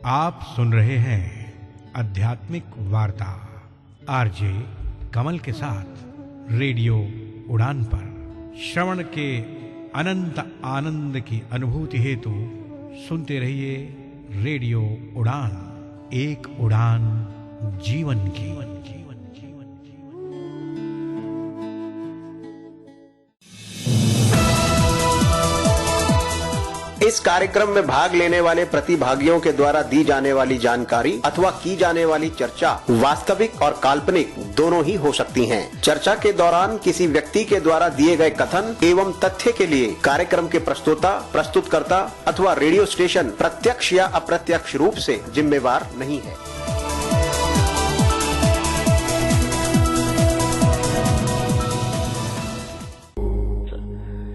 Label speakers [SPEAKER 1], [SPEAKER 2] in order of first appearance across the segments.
[SPEAKER 1] आप सुन रहे हैं आध्यात्मिक वार्ता आरजे कमल के साथ रेडियो उड़ान पर। श्रवण के अनंत आनंद की अनुभूति हेतु सुनते रहिए रेडियो उड़ान, एक उड़ान जीवन की।
[SPEAKER 2] इस कार्यक्रम में भाग लेने वाले प्रतिभागियों के द्वारा दी जाने वाली जानकारी अथवा की जाने वाली चर्चा वास्तविक और काल्पनिक दोनों ही हो सकती हैं। चर्चा के दौरान किसी व्यक्ति के द्वारा दिए गए कथन एवं तथ्य के लिए कार्यक्रम के प्रस्तोता, प्रस्तुतकर्ता अथवा रेडियो स्टेशन प्रत्यक्ष या अप्रत्यक्ष रूप से जिम्मेवार नहीं है।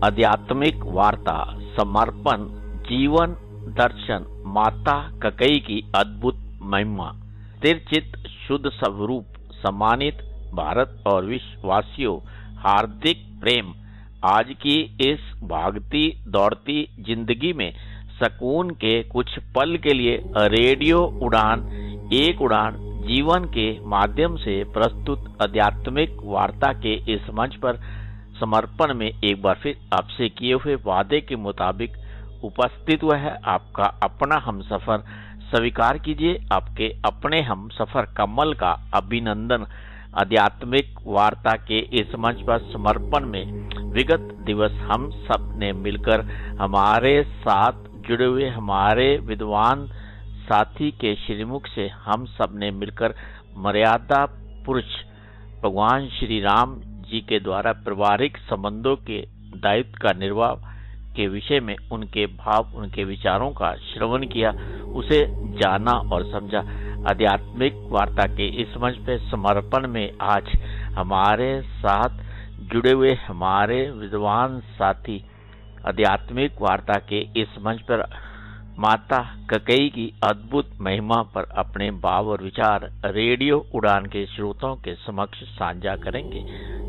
[SPEAKER 3] आध्यात्मिक वार्ता समर्पण जीवन दर्शन माता ककई की अद्भुत महिमा। तिरचित शुद्ध स्वरूप सम्मानित भारत और विश्ववासियों, हार्दिक प्रेम। आज की इस भागती दौड़ती जिंदगी में सुकून के कुछ पल के लिए रेडियो उड़ान, एक उड़ान जीवन के माध्यम से प्रस्तुत आध्यात्मिक वार्ता के इस मंच पर समर्पण में एक बार फिर आपसे किए हुए वादे के मुताबिक उपस्थित हुआ है आपका अपना हमसफर। स्वीकार कीजिए आपके अपने हमसफर कमल का अभिनंदन। आध्यात्मिक वार्ता के इस मंच पर समर्पण में विगत दिवस हम सब ने मिलकर हमारे साथ जुड़े हुए हमारे विद्वान साथी के श्रीमुख से हम सब ने मिलकर मर्यादा पुरुष भगवान श्री राम जी के द्वारा पारिवारिक संबंधों के दायित्व का निर्वाह के विषय में उनके भाव, उनके विचारों का श्रवण किया, उसे जाना और समझा। आध्यात्मिक वार्ता के इस मंच पे समर्पण में आज हमारे साथ जुड़े हुए हमारे विद्वान साथी आध्यात्मिक वार्ता के इस मंच पर माता ककई की अद्भुत महिमा पर अपने भाव और विचार रेडियो उड़ान के श्रोताओं के समक्ष साझा करेंगे।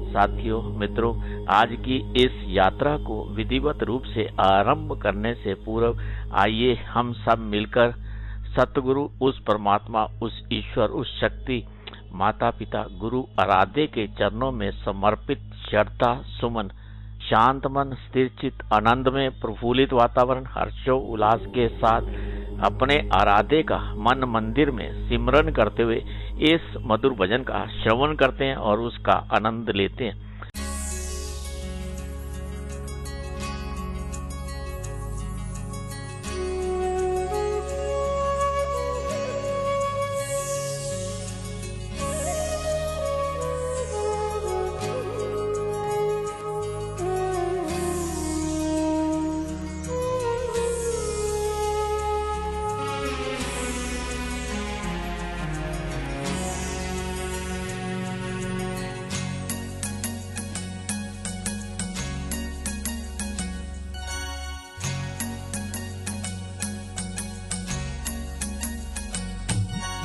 [SPEAKER 3] साथियों, मित्रों, आज की इस यात्रा को विधिवत रूप से आरंभ करने से पूर्व आइए हम सब मिलकर सतगुरु, उस परमात्मा, उस ईश्वर, उस शक्ति, माता पिता, गुरु आराध्य के चरणों में समर्पित श्रद्धा सुमन, शांत मन, स्थिर चित्त, आनंद में प्रफुल्लित वातावरण, हर्षो उल्लास के साथ अपने आराध्य का मन मंदिर में सिमरन करते हुए इस मधुर भजन का श्रवण करते हैं और उसका आनंद लेते हैं।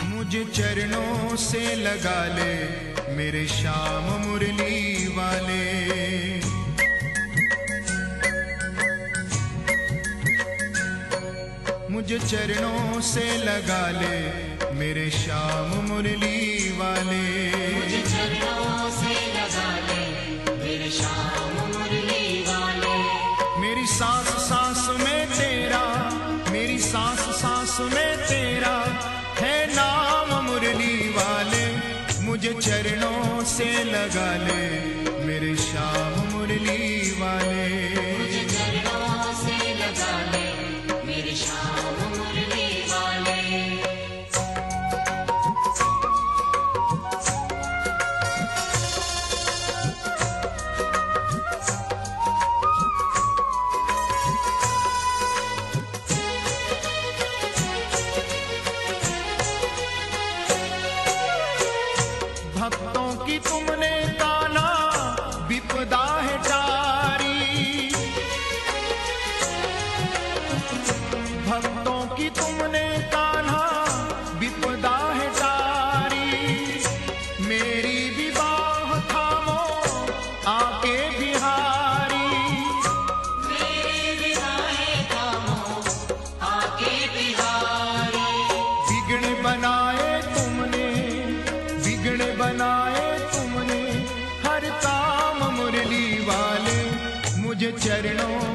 [SPEAKER 4] मुझे चरणों से लगा ले मेरे श्याम मुरली वाले, मुझे चरणों से लगा ले मेरे श्याम मुरली वाले,
[SPEAKER 5] मुझे चरणों से लगा ले मेरे श्याम मुरली वाले।
[SPEAKER 4] मेरी सांस सांस में तेरा, मेरी सांस सांस में तेरा है नाम मुरली वाले। मुझे चरणों से लगा ले मेरे श्याम मुरली वाले,
[SPEAKER 5] मुझे चरणों से लगा ले मेरे श्याम मुरली वाले।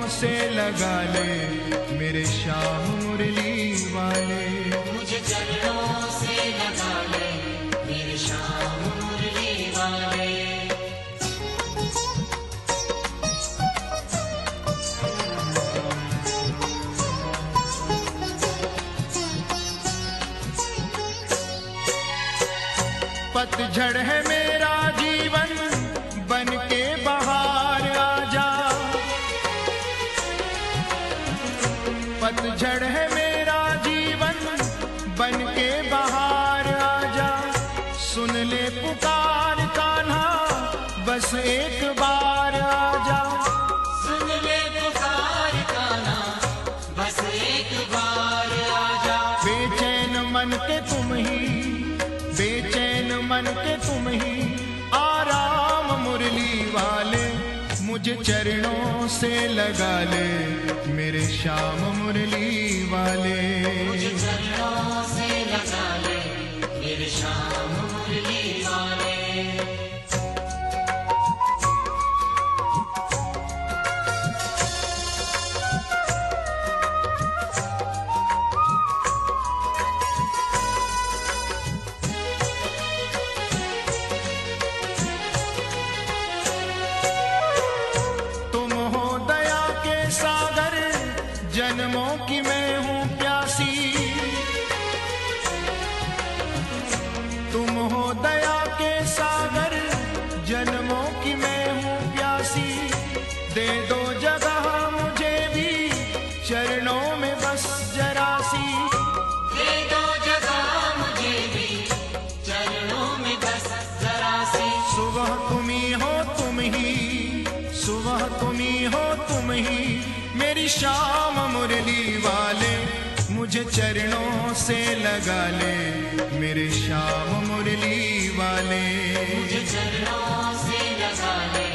[SPEAKER 4] चरणों से लगा ले मेरे श्याम मुरली वाले।
[SPEAKER 5] मुझे चरणों से लगा ले मेरे श्याम मुरली वाले।
[SPEAKER 4] पतझड़ है मेरा जीवन बन के बहार आजा। पतझड़ है मेरा जीवन बन के बहार आजा। सुन ले पुकार कान्हा बस एक बार आजा।
[SPEAKER 5] सुन ले पुकार कान्हा बस एक बार आजा।
[SPEAKER 4] बेचैन मन के तुम ही, बेचैन मन के तुम ही आराम मुरली वाले। मुझे चरणों से लगा ले मेरे श्याम मुरली वाले।
[SPEAKER 5] मुझे चरणों से लगा ले मेरे श्याम मुरली वाले।
[SPEAKER 4] जन्मों की मैं हूँ प्यासी, तुम हो दया के सागर। जन्मों की मैं हूँ प्यासी, दे दो जगह मुझे भी चरणों में बस जरा सी।
[SPEAKER 5] दे दो जगह मुझे भी चरणों में बस जरा सी।
[SPEAKER 4] सुबह तुम ही हो तुम ही, सुबह तुम ही हो तुम ही मेरी श्याम मुरली वाले। मुझे चरणों से लगा ले मेरे श्याम मुरली वाले।
[SPEAKER 5] मुझे चरणों से लगा ले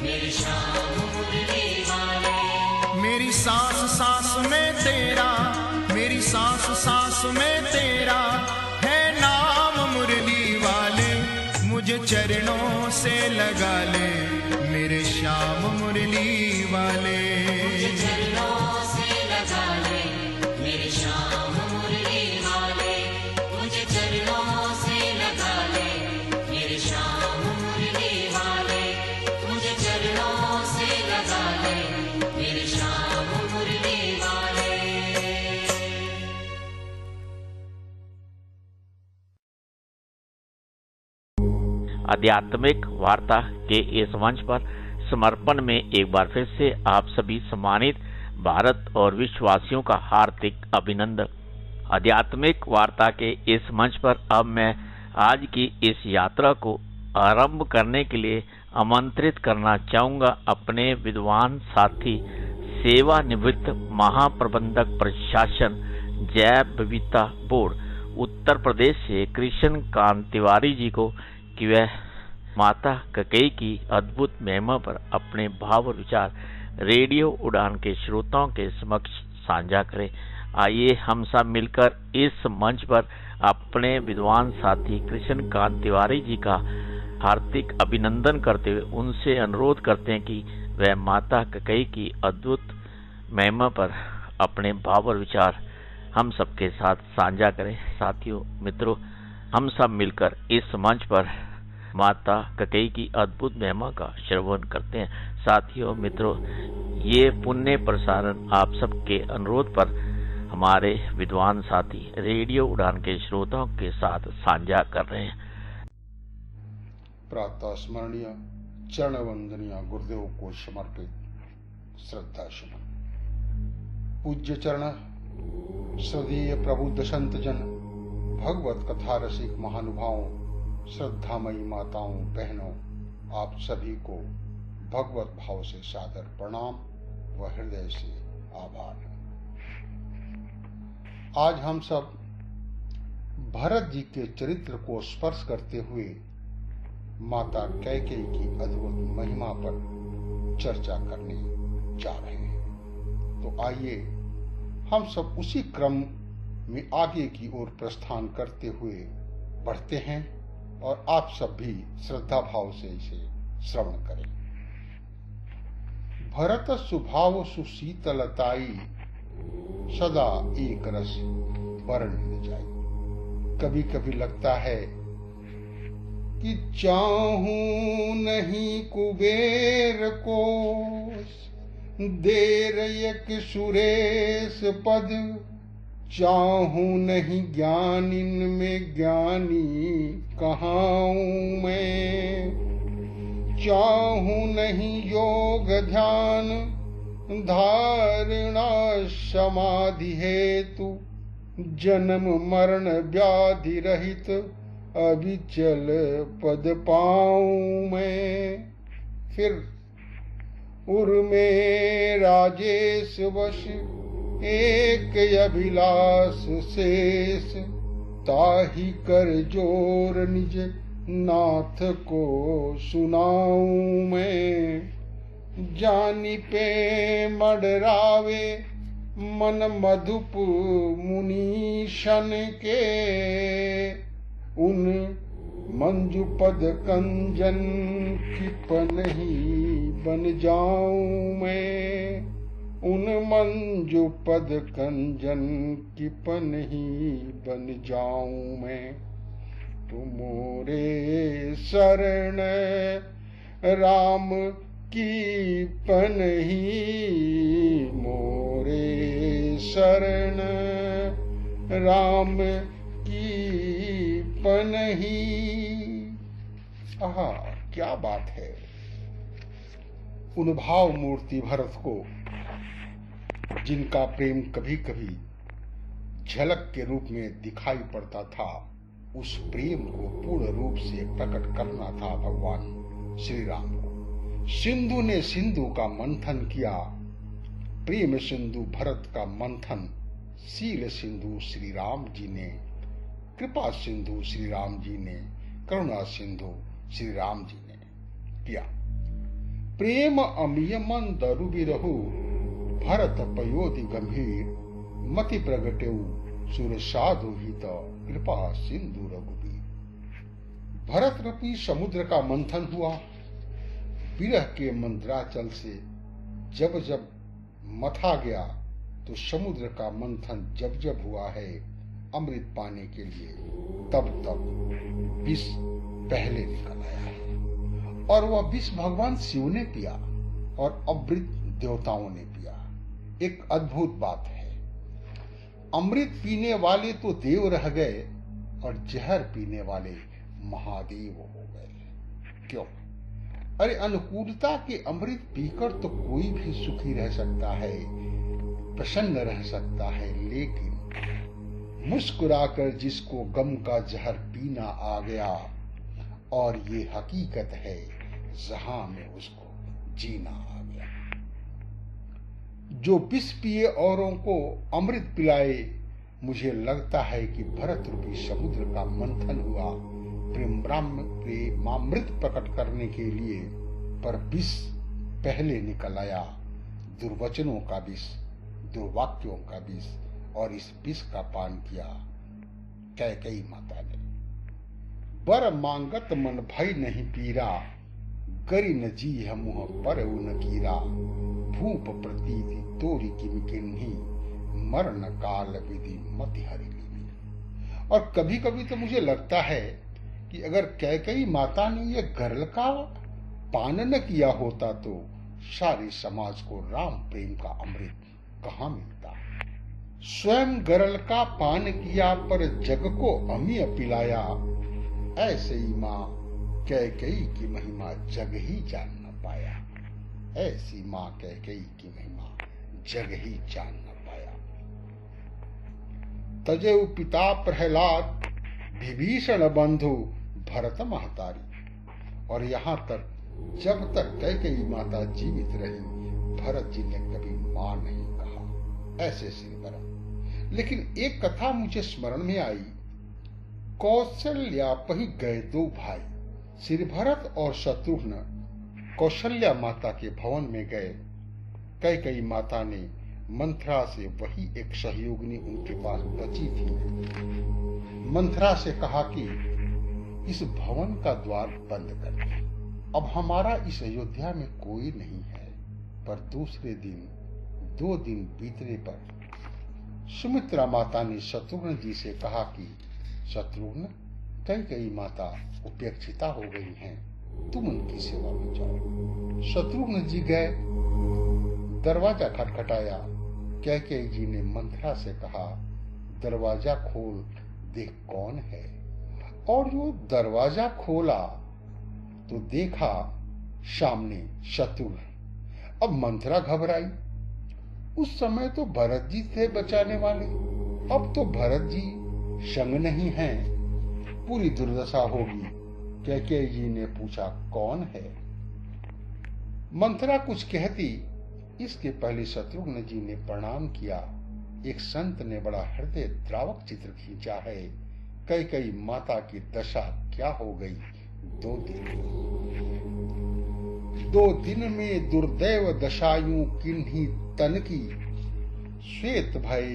[SPEAKER 5] मेरे श्याम मुरली वाले।
[SPEAKER 4] मेरी सांस सांस में तेरा, मेरी सांस सांस में तेरा है नाम मुरली वाले। मुझे चरणों से लगा ले मेरे श्याम मुरली वाले।
[SPEAKER 5] मुझे चरणों से लगा ले मेरे श्याम मुरली वाले। मुझे चरणों से लगा ले मेरे श्याम मुरली वाले। मुझे चरणों से लगा ले मेरे श्याम मुरली वाले।
[SPEAKER 3] आध्यात्मिक वार्ता के इस मंच पर समर्पण में एक बार फिर से आप सभी सम्मानित भारत और विश्ववासियों का हार्दिक अभिनंदन। आध्यात्मिक वार्ता के इस मंच पर अब मैं आज की इस यात्रा को आरंभ करने के लिए आमंत्रित करना चाहूँगा अपने विद्वान साथी सेवानिवृत्त महाप्रबंधक प्रशासन जैव विविधता बोर्ड उत्तर प्रदेश से कृष्ण कांत तिवारी जी को कि वह माता कैकेयी की अद्भुत महिमा पर अपने भाव और विचार रेडियो उड़ान के श्रोताओं के समक्ष साझा करें। आइए हम सब मिलकर इस मंच पर अपने विद्वान साथी कृष्ण कांत तिवारी जी का हार्दिक अभिनंदन करते हुए उनसे अनुरोध करते हैं कि वह माता कैकेयी की अद्भुत महिमा पर अपने भाव और विचार हम सबके साथ साझा करें। साथियों मित्रों, हम सब मिलकर इस मंच पर माता कैकेयी की अद्भुत महिमा का श्रवण करते हैं। साथियों मित्रों, ये पुण्य प्रसारण आप सबके अनुरोध पर हमारे विद्वान साथी रेडियो उड़ान के श्रोताओं के साथ साझा कर रहे हैं।
[SPEAKER 6] प्रातः स्मरणीय चरण वंदनीय गुरुदेव को समर्पित श्रद्धा सुमन। पूज्य चरण श्रद्धेय प्रबुद्ध संत जन, भगवत कथा रसिक महानुभावों, श्रद्धामयी माताओं बहनों, आप सभी को भगवत भाव से सादर प्रणाम व हृदय से आभार। आज हम सब भरत जी के चरित्र को स्पर्श करते हुए माता कैकेयी की अद्भुत महिमा पर चर्चा करने जा रहे हैं। तो आइए हम सब उसी क्रम में आगे की ओर प्रस्थान करते हुए बढ़ते हैं और आप सब भी श्रद्धा भाव से इसे श्रवण करें। भरत स्वभाव सुशीतलताई, सदा एक रस वर्ण जाई। कभी कभी लगता है कि चाहूं नहीं कुबेर को, देर एक सुरेश पद, चाहूं नहीं ज्ञानिन में ज्ञानी कहाऊं मैं, चाहूं नहीं योग ध्यान धारणा समाधि हेतु, जन्म मरण व्याधि रहित अविचल पद पाऊं मैं। फिर उर्मे राजेश वश एक अभिलाष शेष, ताहि कर जोर निज नाथ को सुनाऊं मैं। जानी पे मडरावे मन मधुप मुनीशन के, उन मंजू पद कंजन की पनही बन जाऊं मैं, उन मंजू पद कंजन की पनही बन जाऊं मैं। तुमोरे शरण राम की पनही, मोरे शरण राम की पनही। आहा, क्या बात है। उन भाव मूर्ति भरत को, जिनका प्रेम कभी कभी झलक के रूप में दिखाई पड़ता था, उस प्रेम को पूर्ण रूप से प्रकट करना था भगवान श्री राम को। सिंधु ने सिंधु का मंथन किया, प्रेम सिंधु भरत का मंथन शील सिंधु श्री राम जी ने, कृपा सिंधु श्री राम जी ने, करुणा सिंधु श्री राम जी ने किया। प्रेम अमीय मन दरु बिरहु, भरत पयोधि गंभीर, मति प्रगटेउ सुर साधु हित, कृपा सिंधु रघुबीर। भरत रूपी समुद्र का मंथन हुआ। विरह के मंत्राचल से जब जब मथा गया, तो समुद्र का मंथन जब जब हुआ है अमृत पाने के लिए, तब तब विष पहले निकल आया है। और वह विष भगवान शिव ने पिया और अमृत देवताओं ने पिया। एक अद्भुत बात है, अमृत पीने वाले तो देव रह गए और जहर पीने वाले महादेव हो गए। क्यों? अरे, अनुकूलता के अमृत पीकर तो कोई भी सुखी रह सकता है, प्रसन्न रह सकता है, लेकिन मुस्कुराकर जिसको गम का जहर पीना आ गया, और ये हकीकत है, जहां में उसको जीना आ गया। जो विष पिए औरों को अमृत पिलाए, मुझे लगता है कि भरत रूपी समुद्र का मंथन हुआ प्रेमामृत प्रकट करने के लिए, पर विष पहले निकल आया, दुर्वचनों का विष, दुर्वाक्यों का विष, और इस विष का पान किया कैकेयी माता ने। बर मांगत मन भई नहीं पीरा, गरी न जी मुह पर उन कीरा, भूप प्रतीति तोरी किम किन्ही, मरण काल विधि मति हरि लीनी। और कभी कभी तो मुझे लगता है कि अगर कैकेयी माता ने यह गरल का पान न किया होता, तो सारे समाज को राम प्रेम का अमृत कहां मिलता। स्वयं गरल का पान किया पर जग को अमीय पिलाया, ऐसे ही मां कैकेयी की महिमा जग ही जान न पाया। ऐसी मां कैकेयी की महिमा जग ही जान न पाया। तजेउ पिता प्रहलाद, विभीषण बंधु भरत महतारी। और यहाँ तक जब तक कैकेयी माता जीवित रही, भरत जी ने कभी मां नहीं कहा। ऐसे श्री भरत। लेकिन एक कथा मुझे स्मरण में आई। कौशल्या पही गए दो भाई, श्री भरत और शत्रुघ्न कौशल्या माता के भवन में गए। कैकेयी माता ने मंथरा से, वही एक सहयोगिनी उनके पास बची थी, मंथरा से कहा कि इस भवन का द्वार बंद कर दे, अब हमारा इस अयोध्या में कोई नहीं है। पर दूसरे दिन 2 दिन बीतने पर सुमित्रा माता ने शत्रुघ्न जी से कहा कि शत्रुघ्न, कई माता उपेक्षिता हो गई हैं, तुम उनकी सेवा में जाओ। शत्रुघ्न जी गए, दरवाजा खटखटाया। कैकेयी जी ने मंथरा से कहा, दरवाजा खोल, देख कौन है। और जो दरवाजा खोला तो देखा सामने शत्रुघ्न। अब मंथरा घबराई। उस समय तो भरत जी थे बचाने वाले, अब तो भरत जी संग नहीं हैं, पूरी दुर्दशा होगी। कैकेयी जी ने पूछा, कौन है। मंथरा कुछ कहती, इसके पहले शत्रुघ्न जी ने प्रणाम किया। एक संत ने बड़ा हृदय द्रावक चित्र खींचा है। कैकेयी माता की दशा क्या हो गई। 2 दिन में दुर्दैव दशायूं किन्हीं तन की, श्वेत भय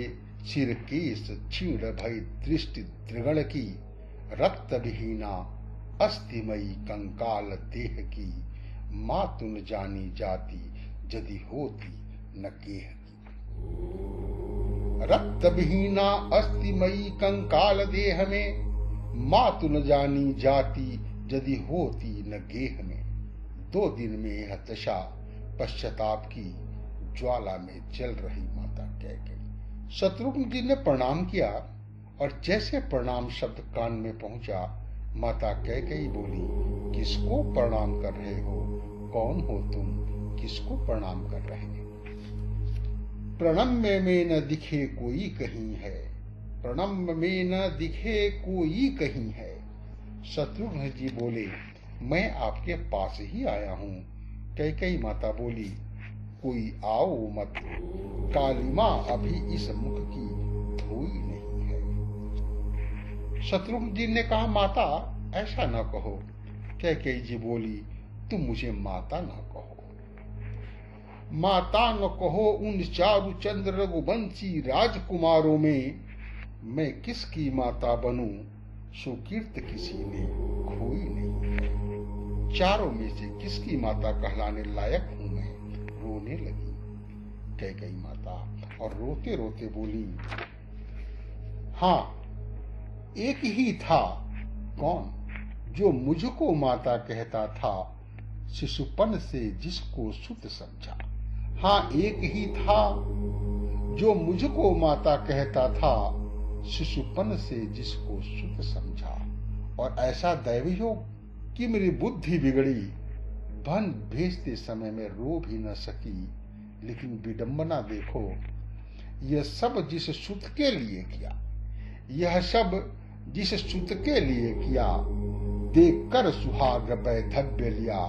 [SPEAKER 6] चिरकेश क्षीण भय दृष्टि त्रिगण की, रक्त विहीना अस्थिमयी कंकाल देह की, मातु न जानी जाती यदि होती न केह की। रक्त विहीना अस्थिमयी कंकाल देह में, मातु न जानी जाती यदि होती न गेह में। 2 दिन में यह दशा पश्चाताप की ज्वाला में जल रही माता कैकेयी। शत्रुघ्न जी ने प्रणाम किया और जैसे प्रणाम शब्द कान में पहुंचा, माता कैकेयी बोली, किसको प्रणाम कर रहे हो, कौन हो तुम, किसको प्रणाम कर रहे हो। प्रणम्य में न दिखे कोई कहीं है, प्रणम्य में न दिखे कोई कहीं है। शत्रुघ्न जी बोले, मैं आपके पास ही आया हूं। कैकेयी माता बोली, कोई आओ मत, कालिमा अभी इस मुख की धोई नहीं है। शत्रुघ्न जी ने कहा, माता ऐसा न कहो। कैकेयी जी बोली, तुम मुझे माता न कहो, माता न कहो। उन चारु चंद्र रघुवंशी राजकुमारों में मैं किसकी माता बनूं, सुकीर्त किसी ने खोई नहीं है। चारों में से किसकी माता कहलाने लायक हूं मैं। रोने लगी कैकेयी माता और रोते रोते बोली, हाँ एक ही था। कौन? जो मुझको माता कहता था, शिशुपन से जिसको सुत समझा। हाँ एक ही था जो मुझको माता कहता था, शिशुपन से जिसको सुत समझा। और ऐसा दैवी योग कि मेरी बुद्धि बिगड़ी, वन भेजते समय में रो भी न सकी। लेकिन विडंबना देखो, यह सब जिस सुत के लिए किया, यह सब जिस सुत के लिए किया, देखकर सुहाग वैधव्य लिया,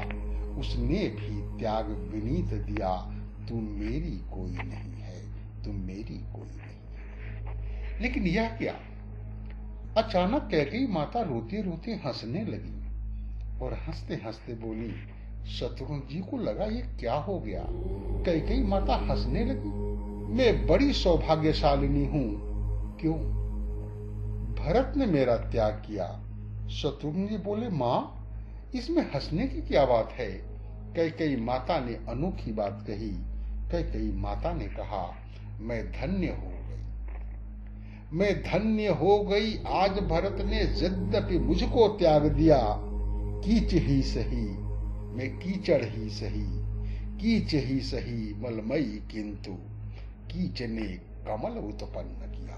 [SPEAKER 6] उसने भी त्याग विनीत दिया। तुम मेरी कोई नहीं है, तुम मेरी कोई नहीं है। लेकिन यह क्या, अचानक कैकेयी माता रोते रोते हंसने लगी और हंसते हंसते बोली। शत्रुघ्न जी को लगा ये क्या हो गया। कैकेयी माता हंसने लगी, मैं बड़ी सौभाग्यशालिनी हूं। क्यों? भरत ने मेरा त्याग किया। शत्रुघ्न जी बोले, माँ इसमें हंसने की क्या बात है। कैकेयी माता ने अनोखी बात कही। कैकेयी माता ने कहा, मैं धन्य हो गई, मैं धन्य हो गई। आज भरत ने यद्यपि मुझको त्याग दिया, कीच ही सही, मैं कीचड़ ही सही, कीच ही सही मलमयी, किंतु कीच ने कमल उत्पन्न किया,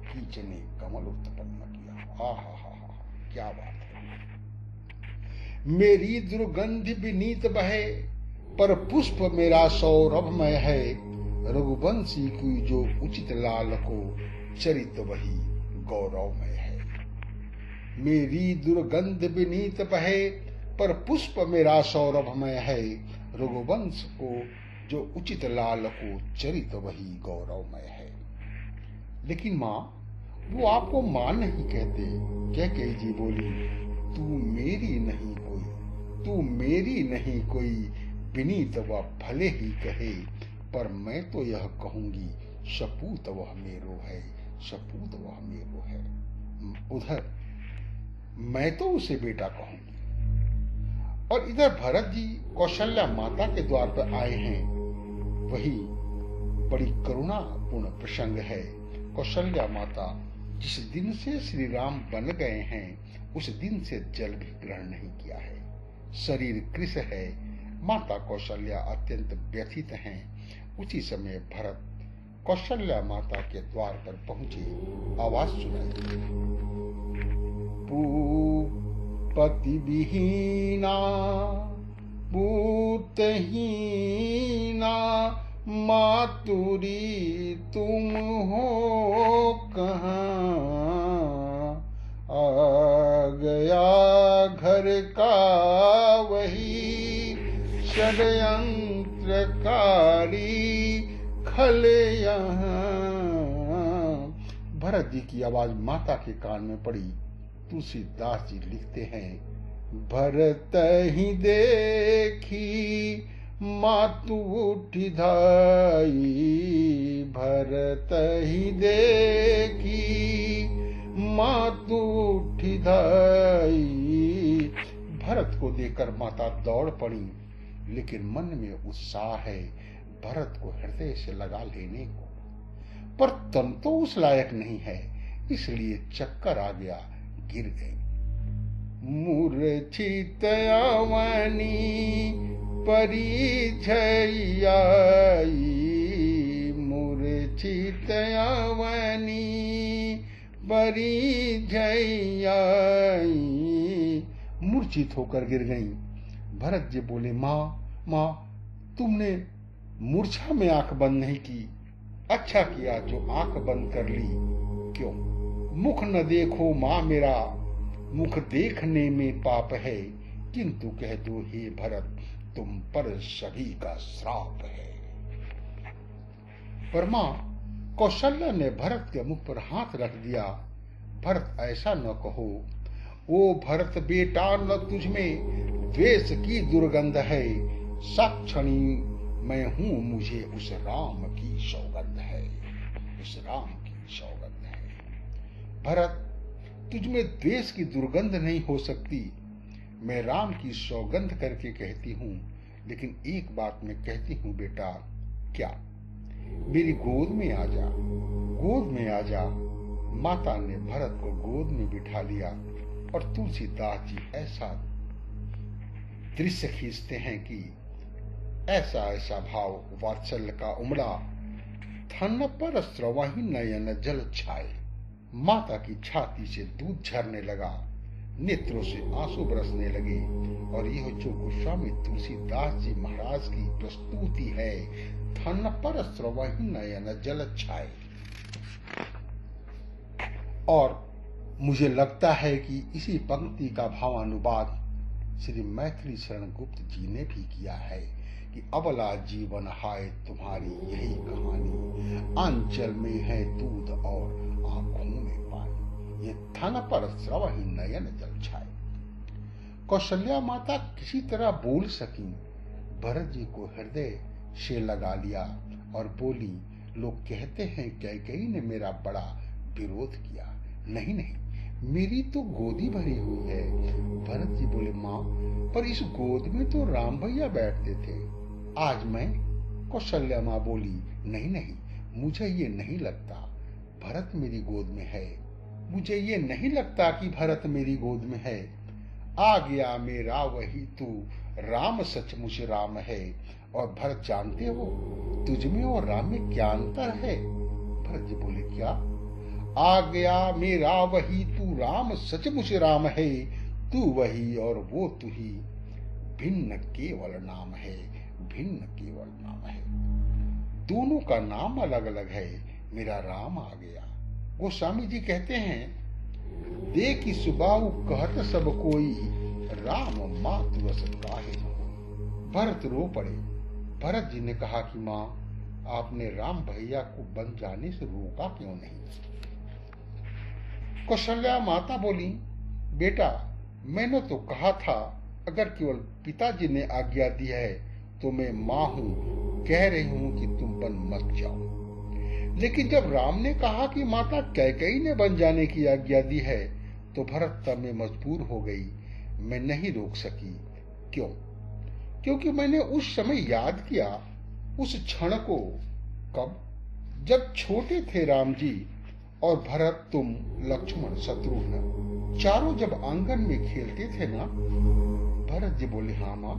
[SPEAKER 6] कीच ने कमल उत्पन्न किया। आहा हा हा, क्या बात है। मेरी दुर्गंध विनीत बहे, पर पुष्प मेरा सौरभमय है। रघुवंशी की जो उचित लाल को, चरित वही गौरवमय है। मेरी दुर्गंध विनीत बहे, पर पुष्प मेरा सौरभमय है। रघुवंश को जो उचित लाल को, चरित वही गौरवमय है। लेकिन माँ, वो आपको माँ नहीं कहते। कैकेयी जी बोली, तू मेरी नहीं कोई, तू मेरी नहीं कोई, विनीत वह भले ही कहे, पर मैं तो यह कहूंगी, सपूत वह मेरो है, सपूत वह मेरो है। उधर मैं तो उसे बेटा कहूंगी। और इधर भरत जी कौशल्या माता के द्वार पर आए हैं। वही बड़ी करुणापूर्ण प्रसंग है। कौशल्या माता जिस दिन से श्री राम बन गए हैं उस दिन से जल भी ग्रहण नहीं किया है। शरीर कृश है। माता कौशल्या अत्यंत व्यथित हैं। उसी समय भरत कौशल्या माता के द्वार पर पहुंचे। आवाज सुनाई, पति विहीना पूतहीना मातुरी तुम हो कहाँ, आ गया घर का वही षड्यंत्रकारी खल यहाँ। भरत जी की आवाज माता के कान में पड़ी। तुलसीदास जी लिखते हैं, भरत ही देखी मातु उठी धाई, भरत ही देखी मातु उठी धाई। भरत को देखकर माता दौड़ पड़ी, लेकिन मन में उत्साह है भरत को हृदय से लगा लेने को, पर तन तो उस लायक नहीं है, इसलिए चक्कर आ गया, गिर गई। मूर्छित अवनी परिझयाई, मूर्छित अवनी परिझयाई। मूर्छित होकर गिर गईं। भरत जी बोले, माँ माँ, तुमने मूर्छा में आंख बंद नहीं की, अच्छा किया जो आंख बंद कर ली। क्यों मुख न देखो माँ मेरा, मुख देखने में पाप है, किंतु कह दो हे भरत तुम पर सभी का श्राप है। पर माँ कौशल्या ने भरत के मुख पर हाथ रख दिया। भरत ऐसा न कहो, ओ भरत बेटा न तुझ में द्वेष की दुर्गंध है, साक्षणी मैं हूं मुझे उस राम की सौगंध है, उस राम की सौगंध है। भरत तुझ में द्वेष की दुर्गंध नहीं हो सकती, मैं राम की सौगंध करके कहती हूँ। लेकिन एक बात मैं कहती हूँ बेटा, क्या मेरी गोद में आ जा, गोद में आ जा। माता ने भरत को गोद में बिठा लिया और तुलसीदास जी ऐसा दृश्य खींचते हैं कि ऐसा ऐसा भाव वात्सल्य का उमड़ा, थन पर स्रवाही नयन जल छाए। माता की छाती से दूध झरने लगा, नेत्रों से आंसू बरसने लगे। और यह जो गोस्वामी तुलसीदास जी महाराज की प्रस्तुति है, थन पर स्रवाही नयन जल छाए। और मुझे लगता है कि इसी पंक्ति का भावानुवाद श्री मैथिली शरण गुप्त जी ने भी किया है कि अबला जीवन हाय तुम्हारी यही कहानी, आंचल में है दूध और आंखों में पानी, ये थन पर स्रवही नयन जल छाए। कौशल्या माता किसी तरह बोल सकी, भरत जी को हृदय से लगा लिया और बोली, लोग कहते हैं कैकेयी ने मेरा बड़ा विरोध किया। नहीं नहीं, मेरी तो गोदी भरी हुई है। भरत जी बोले, माँ पर इस गोद में तो राम भैया बैठते थे, आज मैं। कौशल्या माँ बोली, नहीं नहीं, मुझे ये नहीं लगता भरत मेरी गोद में है, मुझे ये नहीं लगता कि भरत मेरी गोद में है। आ गया मेरा वही तू, राम सचमुच राम है। और भरत जानते हो तुझ में और राम में क्या अंतर है? भरत जी बोले, क्या? आ गया मेरा वही तू, राम सचमुच राम है, तू वही और वो तू ही, भिन्न केवल नाम है, भिन्न केवल नाम है। दोनों का नाम अलग अलग है, मेरा राम आ गया। गोस्वामी जी कहते हैं, देखी सुबाहु कहत सब कोई, राम मातु रस काहे न होई। भरत रो पड़े। भरत जी ने कहा कि माँ, आपने राम भैया को बन जाने से रोका क्यों नहीं? कौशल्या माता बोली, बेटा मैंने तो कहा था अगर केवल पिताजी ने आज्ञा दी है तो मैं माँ हूँ, कह रही हूँ कि तुम बन मत जाओ। लेकिन जब राम ने कहा कि माता कैकेयी ने बन जाने की आज्ञा दी है तो भरत तब में मजबूर हो गई, मैं नहीं रोक सकी। क्यों? क्योंकि मैंने उस समय याद किया उस क्षण को, कब? जब छोटे थे राम जी और भरत, तुम, लक्ष्मण, शत्रुघ्न चारों जब आंगन में खेलते थे ना। भरत जी बोले, हाँ माँ।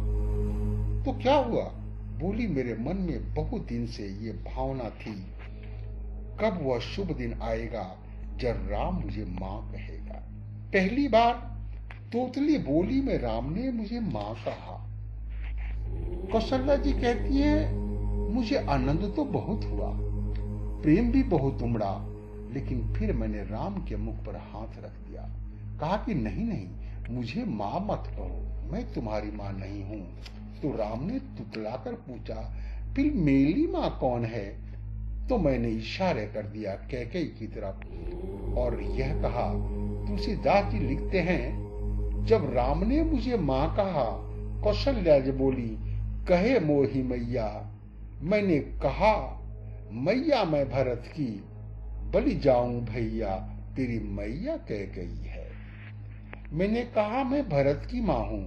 [SPEAKER 6] तो क्या हुआ? बोली, मेरे मन में बहुत दिन से ये भावना थी, कब वह शुभ दिन आएगा जब राम मुझे माँ कहेगा। पहली बार तोतली बोली में राम ने मुझे माँ कहा। कौशल्या जी कहती है, मुझे आनंद तो बहुत हुआ, प्रेम भी बहुत उमड़ा, लेकिन फिर मैंने राम के मुख पर हाथ रख दिया, कहा कि नहीं नहीं, मुझे माँ मत कहो, मैं तुम्हारी माँ नहीं हूं। तो राम ने तुतलाकर पूछा, फिर मेरी माँ कौन है? तो मैंने इशारे कर दिया कैकेयी की तरफ और यह कहा, तुलसीदास जी लिखते हैं, जब राम ने मुझे माँ कहा, कौशल्या जी बोली, कहे मोही मैया। मैंने कहा, मैया मैं भरत की, बलि जाऊं भैया, तेरी मैया कैकेयी है। मैंने कहा, मैं भरत की माँ हूं,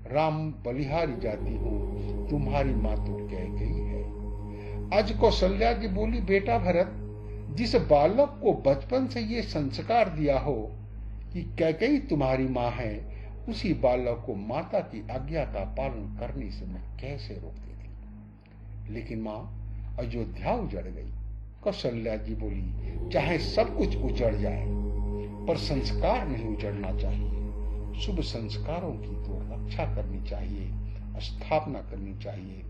[SPEAKER 6] राम बलिहारी जाती हूं, तुम्हारी माँ तो कैकेयी है। आज कौशल्या जी बोली, बेटा भरत, जिस बालक को बचपन से ये संस्कार दिया हो कि कैकेयी तुम्हारी माँ है, उसी बालक को माता की आज्ञा का पालन करने से मैं कैसे रोकती थी। लेकिन माँ, अयोध्या उजड़ गई। कौशल्या जी बोली, चाहे सब कुछ उजड़ जाए, पर संस्कार नहीं उजड़ना चाहिए। शुभ संस्कारों की तो रक्षा करनी चाहिए, स्थापना करनी चाहिए।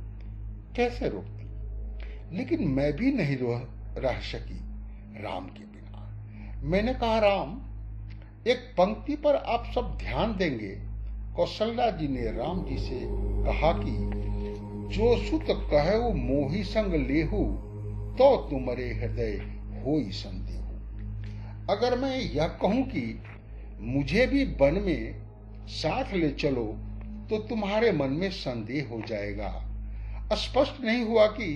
[SPEAKER 6] कैसे रोकती? लेकिन मैं भी नहीं रह सकी राम के बिना। मैंने कहा, राम, एक पंक्ति पर आप सब ध्यान देंगे। कौशल्या जी ने राम जी से कहा कि जो सुत कहो मोहि संग लेहु, तो तुम्हारे हृदय होई संदेहु। अगर मैं यह कहूं कि मुझे भी वन में साथ ले चलो, तो तुम्हारे मन में संदेह हो जाएगा। स्पष्ट नहीं हुआ कि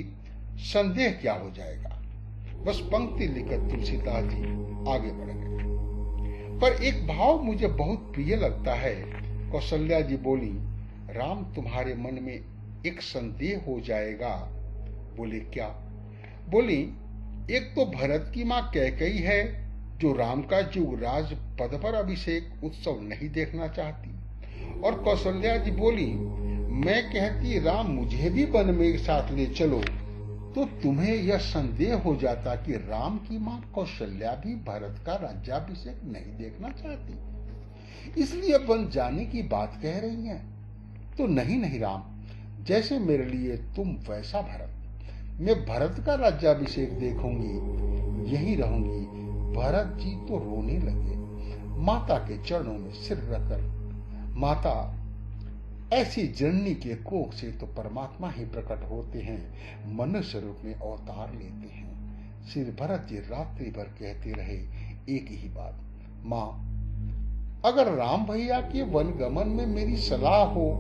[SPEAKER 6] संदेह क्या हो जाएगा। बस पंक्ति लिखकर तुलसीदास जी आगे बढ़ गए। पर एक भाव मुझे बहुत प्रिय लगता है। कौशल्या जी बोली, राम, तुम्हारे मन में एक संदेह हो जाएगा। बोले, क्या? बोली, एक तो भरत की माँ कैकेयी है, जो राम का युवराज पद पर अभिषेक उत्सव नहीं देखना चाहती। और कौशल्या जी बोली, मैं कहती, राम, मुझे भी वन में साथ ले चलो, तो तुम्हें यह संदेह हो जाता कि राम की मां कौशल्या भी भरत का राज्याभिषेक नहीं देखना चाहती, इसलिए वन जाने की बात कह रही हैं। तो नहीं नहीं राम, जैसे मेरे लिए तुम वैसा भरत। मैं भरत का राज्याभिषेक देखूंगी, यही रहूंगी। भरत जी तो रोने लगे, माता के चरणों में सिर रखकर। माता, ऐसी जननी के कोख से तो परमात्मा ही प्रकट होते हैं, मनुष्य रूप में अवतार लेते हैं। श्री भरत जी रात्रि भर कहते रहे एक ही बात, माँ, अगर राम भैया के वन गमन में मेरी सलाह हो,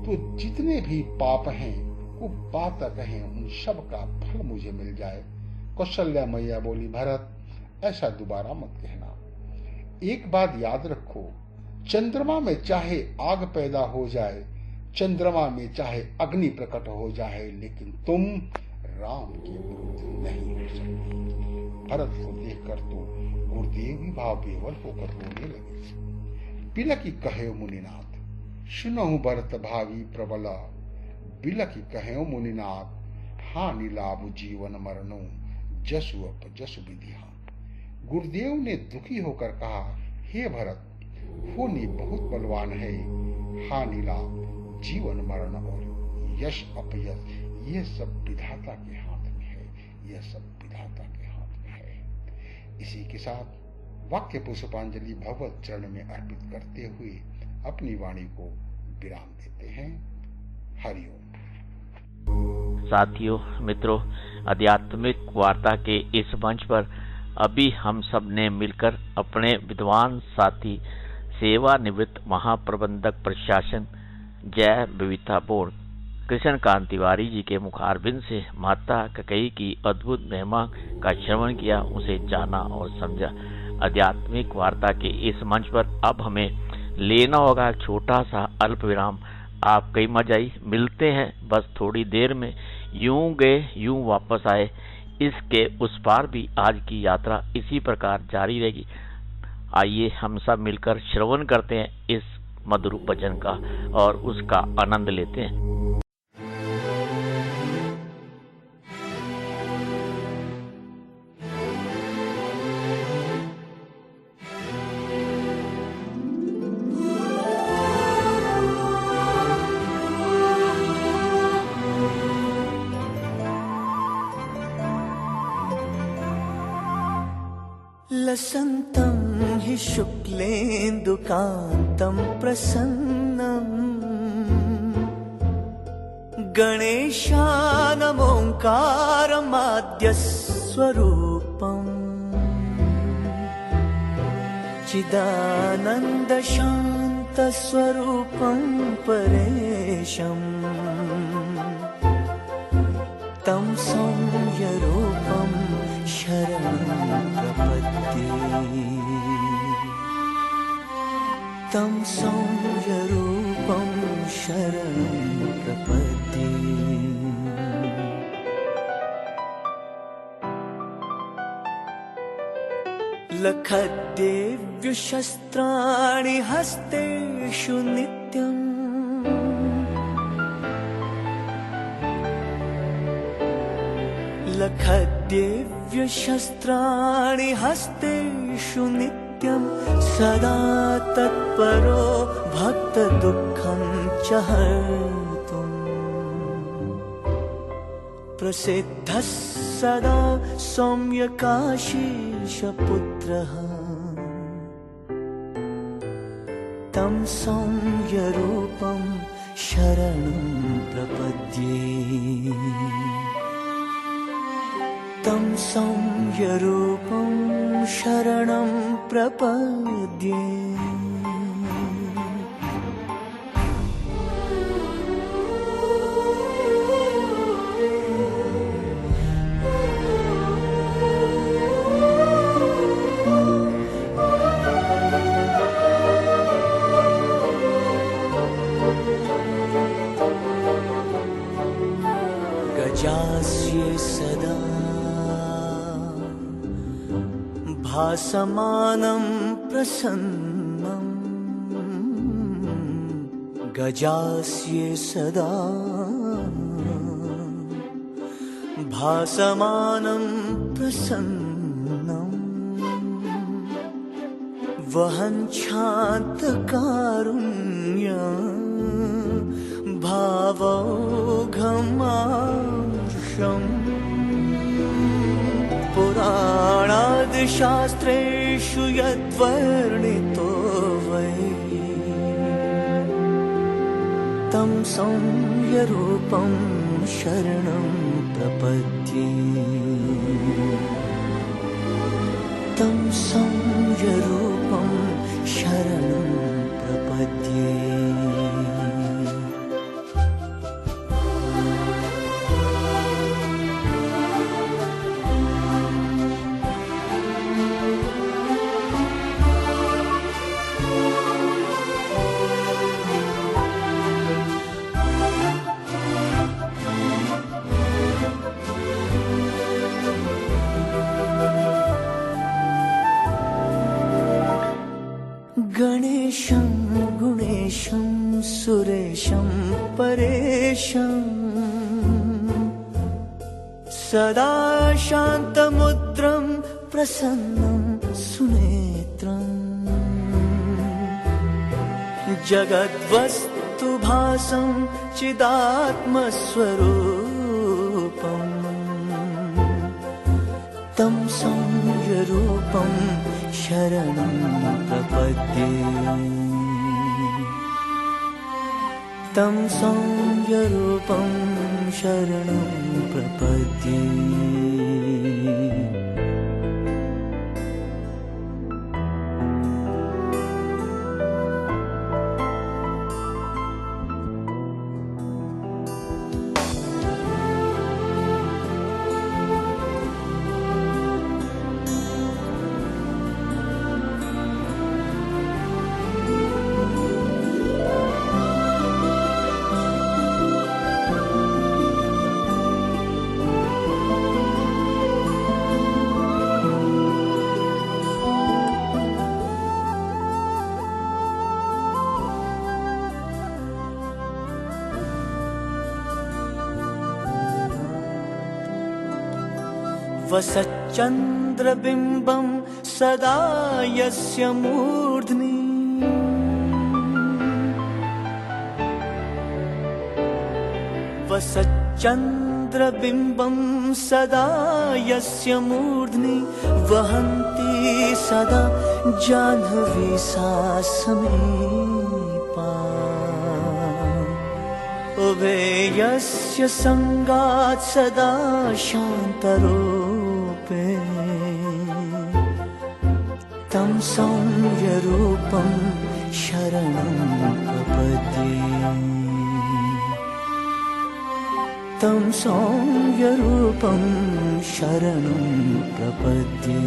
[SPEAKER 6] तो जितने भी पाप हैं वो पातक हैं, उन सब का फल मुझे मिल जाए। कौशल्या मैया बोली, भरत, ऐसा दोबारा मत कहना। एक बात याद रखो, चंद्रमा में चाहे आग पैदा हो जाए, चंद्रमा में चाहे अग्नि प्रकट हो जाए, लेकिन तुम राम के विरुद्ध नहीं हो सकते। भरत को देखकर तो गुरुदेव भी भाव विह्वल होकर रोने लगे। बिलखि कहे मुनिनाथ, सुनहु भरत भावी प्रबला, बिलखि कहे मुनिनाथ, हानि लाभ जीवन मरणो, जसु अप जसु विधिहा। गुरुदेव ने दुखी होकर कहा, हे भरत, होनी बहुत बलवान है, हानि लाभ, जीवन मरण और यश अपयश, यह सब विधाता के हाथ में है, यह सब विधाता के हाथ में है। इसी के साथ वाक्य पुष्पांजलि भगवत चरण में अर्पित करते हुए अपनी वाणी को विराम देते हैं। हरिओम।
[SPEAKER 3] साथियों, मित्रों, आध्यात्मिक वार्ता के इस मंच पर अभी हम सब ने मिलकर अपने विद्वान साथी सेवानिवृत्त महाप्रबंधक प्रशासन जय विविधता बोर्ड कृष्णकांत तिवारी जी के मुखारबिंद से माता कैकेयी की अद्भुत महिमा का श्रवण किया, उसे जाना और समझा। आध्यात्मिक वार्ता के इस मंच पर अब हमें लेना होगा एक छोटा सा अल्प विराम। आप कई मजाई मिलते हैं बस थोड़ी देर में यूं गए यूं वापस आए, इसके उस पार भी आज की यात्रा इसी प्रकार जारी रहेगी। आइए हम सब मिलकर श्रवण करते हैं इस मधुर भजन का और उसका आनंद लेते हैं।
[SPEAKER 7] लसन्तं हि शुक्लेन्दुकान्तं प्रसन्नम् गणेशानमोङ्कारमाद्यस्वरूपम् चिदानन्दशान्तस्वरूपं परेशम् तं संयरूपं शरणं प्रपद्ये। तं संयरूपं शरणं प्रपद्ये। लखद्देव्यशस्त्राणि हस्तेषु नित्यम् लखद्देव्यशस्त्राणि हस्तेषु नित्यं सदा तत्परो भक्तदुःखं च हर्तुम् प्रसिद्धः सदा सौम्यकाशीशपुत्रः तं संयरूपं शरणं प्रपद्ये। तं संयरूपं शरणं प्रपद्ये। गजास्ये सदा भासमानं प्रसन्नं गजास्ये सदा भासमानं प्रसन्नं वहन् शान्तकारुण्यं भावौघमार्षम् पुराणादिशास्त्रेषु यद्वर्णितो वै तं संयरूपं शरणं प्रपद्ये। तं संयरूपं शरणं प्रपद्ये। गणेशं गुणेशं सुरेशं परेशं सदा शान्तमुद्रं प्रसन्नं सुनेत्रम् जगद्वस्तुभासं चिदात्मस्वरूपम् तं संयरूपं शरणं प्रपद्ये। तं संयरूपं शरणं प्रपद्ये। वसच्चन्द्रबिम्बं सदा यस्य मूर्ध्नि वसच्चन्द्रबिम्बं सदा यस्य मूर्ध्नि वहन्ति सदा जाह्नवी सा समीपा उभे यस्य संगात् सदा शान्तरूपे तं सौम्यरूपं शरणं प्रपद्ये तं सौम्यरूपं शरणं प्रपद्ये।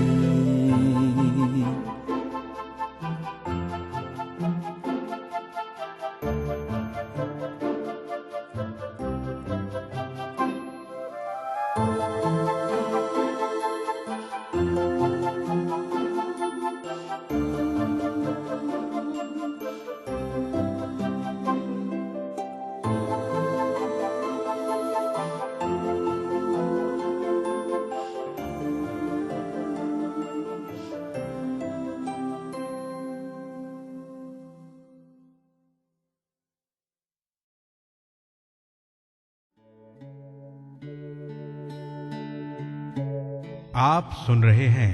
[SPEAKER 1] आप सुन रहे हैं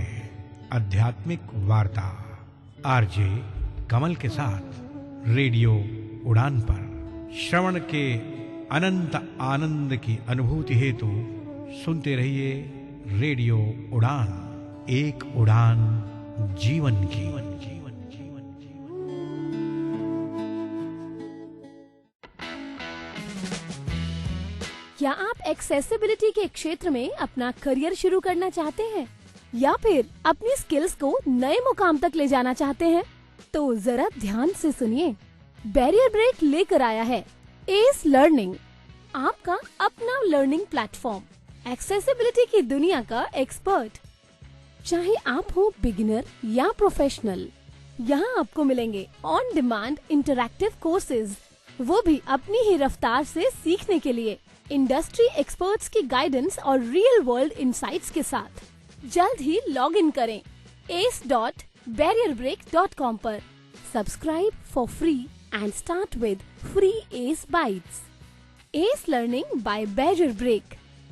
[SPEAKER 1] आध्यात्मिक वार्ता आरजे कमल के साथ रेडियो उड़ान पर। श्रवण के अनंत आनंद की अनुभूति हेतु सुनते रहिए रेडियो उड़ान, एक उड़ान जीवन की।
[SPEAKER 8] क्या आप एक्सेसिबिलिटी के क्षेत्र में अपना करियर शुरू करना चाहते हैं या फिर अपनी स्किल्स को नए मुकाम तक ले जाना चाहते हैं? तो जरा ध्यान से सुनिए। बैरियर ब्रेक लेकर आया है एस लर्निंग, आपका अपना लर्निंग प्लेटफॉर्म, एक्सेसिबिलिटी की दुनिया का एक्सपर्ट। चाहे आप हो बिगिनर या प्रोफेशनल, यहाँ आपको मिलेंगे ऑन डिमांड इंटरैक्टिव कोर्सेज, वो भी अपनी ही रफ्तार से सीखने के लिए, इंडस्ट्री एक्सपर्ट्स की गाइडेंस और रियल वर्ल्ड इनसाइट्स के साथ। जल्द ही लॉग इन करें ace.barrierbreak.com पर। Subscribe for free and start with free Ace bytes. Ace learning by Barrier Break.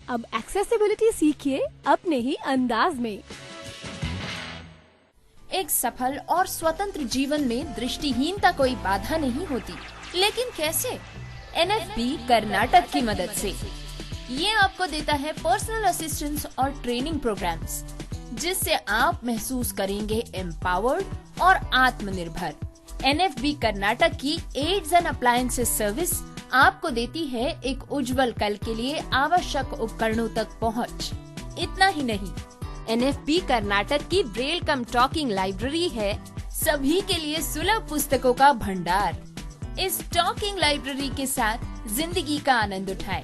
[SPEAKER 8] अब एक्सेसिबिलिटी सीखिए अपने ही अंदाज में।
[SPEAKER 9] एक सफल और स्वतंत्र जीवन में दृष्टिहीनता कोई बाधा नहीं होती, लेकिन कैसे? NFB कर्नाटक की मदद से। ये आपको देता है पर्सनल असिस्टेंस और ट्रेनिंग प्रोग्राम्स, जिससे आप महसूस करेंगे एम्पावर्ड और आत्मनिर्भर। NFB कर्नाटक की एड्स एंड अप्लायंसेस सर्विस आपको देती है एक उज्जवल कल के लिए आवश्यक उपकरणों तक पहुंच। इतना ही नहीं, NFB कर्नाटक की ब्रेल कम टॉकिंग लाइब्रेरी है सभी के लिए सुलभ पुस्तकों का भंडार। इस टॉकिंग लाइब्रेरी के साथ जिंदगी का आनंद उठाएं।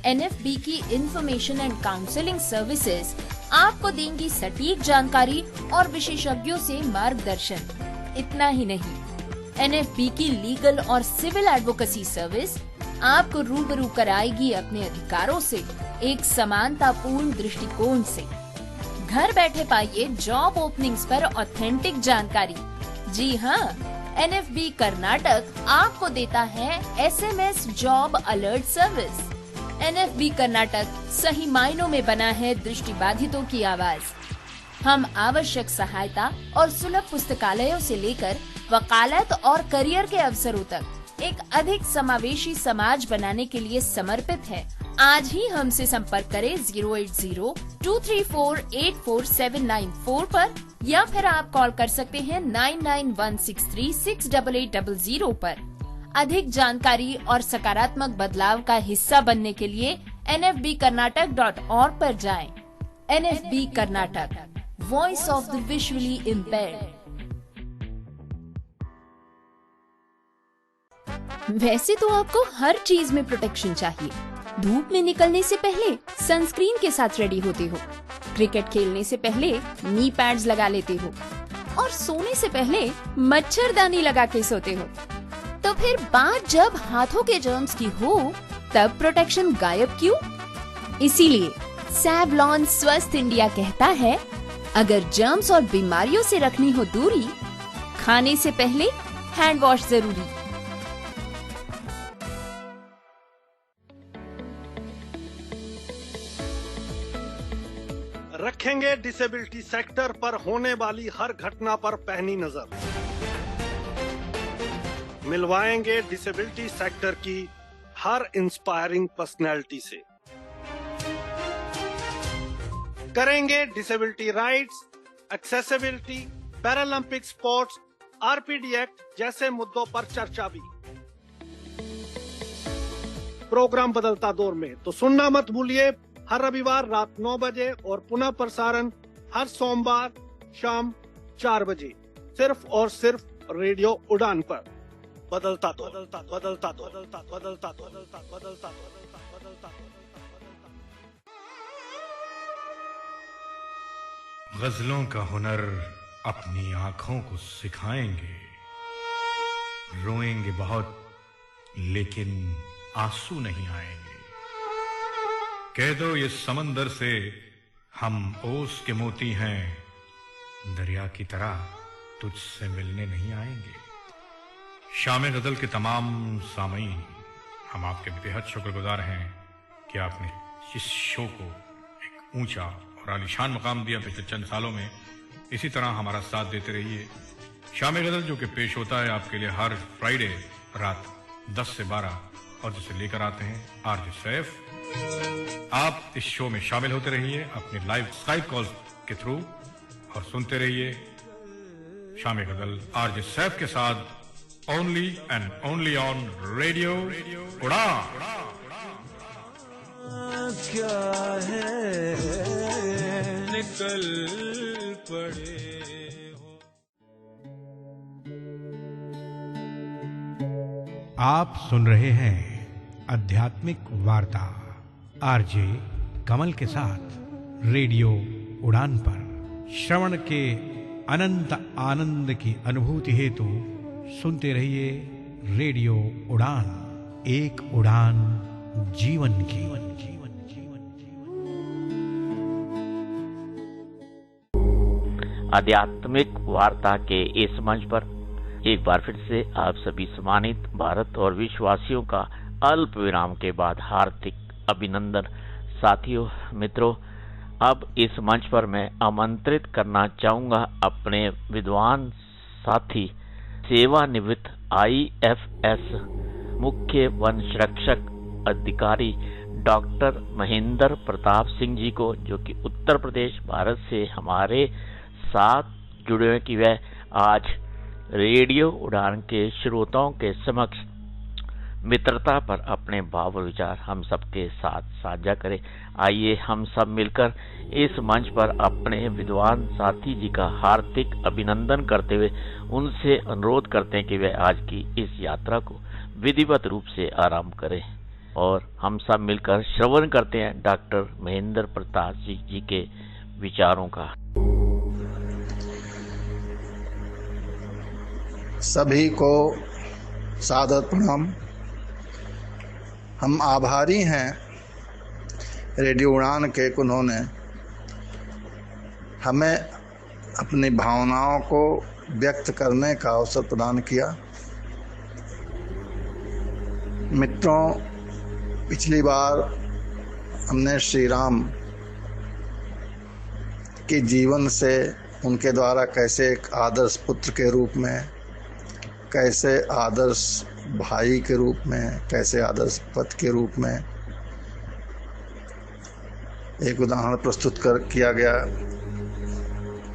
[SPEAKER 9] NFB की इंफॉर्मेशन एंड काउंसलिंग सर्विसेज आपको देंगी सटीक जानकारी और विशेषज्ञों से मार्गदर्शन। इतना ही नहीं, NFB की लीगल और सिविल एडवोकेसी सर्विस आपको रूबरू कराएगी अपने अधिकारों से एक समानतापूर्ण दृष्टिकोण से। घर बैठे पाइए जॉब ओपनिंग्स पर ऑथेंटिक जानकारी। जी हाँ, NFB कर्नाटक आपको देता है SMS job alert service. NFB Karnataka सही मायनों में बना है दृष्टिबाधितों की आवाज। हम आवश्यक सहायता और सुलभ पुस्तकालयों से लेकर वकालत और करियर के अवसरों तक एक अधिक समावेशी समाज बनाने के लिए समर्पित है। आज ही हमसे संपर्क करें 08023484794 पर, या फिर आप कॉल कर सकते हैं 9916368800 पर। अधिक जानकारी और सकारात्मक बदलाव का हिस्सा बनने के लिए nfbkarnatak.org पर जाएं। NFB Karnataka, voice of the visually impaired. वैसे तो आपको हर चीज में प्रोटेक्शन चाहिए। धूप में निकलने से पहले सनस्क्रीन के साथ रेडी होते हो, क्रिकेट खेलने से पहले नी पैड्स लगा लेते हो, और सोने से पहले मच्छरदानी लगा के सोते हो। तो फिर बात जब हाथों के जर्म्स की हो, तब प्रोटेक्शन गायब क्यों? इसीलिए सैवलॉन स्वस्थ इंडिया कहता है, अगर जर्म्स और बीमारियों से रखनी हो दूरी, खाने से पहले हैंड वॉश जरूरी।
[SPEAKER 10] रखेंगे डिसेबिलिटी सेक्टर पर होने वाली हर घटना पर पैनी नजर। मिलवाएंगे डिसेबिलिटी सेक्टर की हर इंस्पायरिंग पर्सनैलिटी से। करेंगे disability rights, accessibility, Paralympic sports, RPD act जैसे मुद्दों पर चर्चा भी। प्रोग्राम बदलता दौर में, तो सुनना मत भूलिए हर रविवार रात 9 बजे और पुनः प्रसारण हर सोमवार शाम 4 बजे, सिर्फ और सिर्फ रेडियो उड़ान पर। बदलता दौर, बदलता दौर, बदलता दौर, बदलता दौर, बदलता दौर, बदलता दौर।
[SPEAKER 1] गजलों का हुनर अपनी आंखों को सिखाएंगे। रोएंगे बहुत लेकिन आंसू नहीं आएंगे। कह दो ये समंदर से हम ओस के मोती हैं, दरिया की तरह तुझसे मिलने नहीं आएंगे। शाम गजल के तमाम सामीन, हम आपके बेहद शुक्रगुजार हैं कि आपने इस शो को एक ऊंचा और आलीशान मकाम दिया पिछले चंद सालों में। इसी तरह हमारा साथ देते रहिए। शाम गजल जो कि पेश होता है आपके लिए हर फ्राइडे रात 10 से 12 और जिसे लेकर आते हैं आरजे सैफ। आप इस शो में शामिल होते रहिए अपने लाइव स्काइप कॉल के थ्रू और सुनते रहिए शाम गजल आरजे सैफ के साथ only and only on radio उड़ान।
[SPEAKER 7] क्या है निकल पड़े हो।
[SPEAKER 1] आप सुन रहे हैं आध्यात्मिक वार्ता आरजे कमल के साथ रेडियो उड़ान पर। श्रवण के अनंत आनंद की अनुभूति हेतु सुनते रहिए रेडियो उड़ान, एक उड़ान जीवन की।
[SPEAKER 3] आध्यात्मिक वार्ता के इस मंच पर एक बार फिर से आप सभी सम्मानित भारत और विश्ववासियों का अल्प विराम के बाद हार्दिक अभिनंदन। साथियों, मित्रों, अब इस मंच पर मैं आमंत्रित करना चाहूंगा अपने विद्वान साथी सेवानिवृत्त IFS मुख्य वन संरक्षक अधिकारी डॉक्टर महेंद्र प्रताप सिंह जी को, जो कि उत्तर प्रदेश भारत से हमारे साथ जुड़े हुए कि वह आज रेडियो उड़ान के श्रोताओं के समक्ष मित्रता पर अपने भाव और विचार हम सबके साथ साझा करें। आइए हम सब मिलकर इस मंच पर अपने विद्वान साथी जी का हार्दिक अभिनंदन करते हुए उनसे अनुरोध करते हैं कि वे आज की इस यात्रा को विधिवत रूप से आरंभ करें और हम सब मिलकर श्रवण करते हैं डॉक्टर महेंद्र प्रताप सिंह जी के विचारों का।
[SPEAKER 11] सभी को सादर प्रणाम। हम आभारी हैं रेडियो उड़ान के, उन्होंने हमें अपनी भावनाओं को व्यक्त करने का अवसर प्रदान किया। मित्रों, पिछली बार हमने श्री राम के जीवन से, उनके द्वारा कैसे एक आदर्श पुत्र के रूप में, कैसे आदर्श भाई के रूप में, कैसे आदर्श पति के रूप में एक उदाहरण प्रस्तुत किया गया।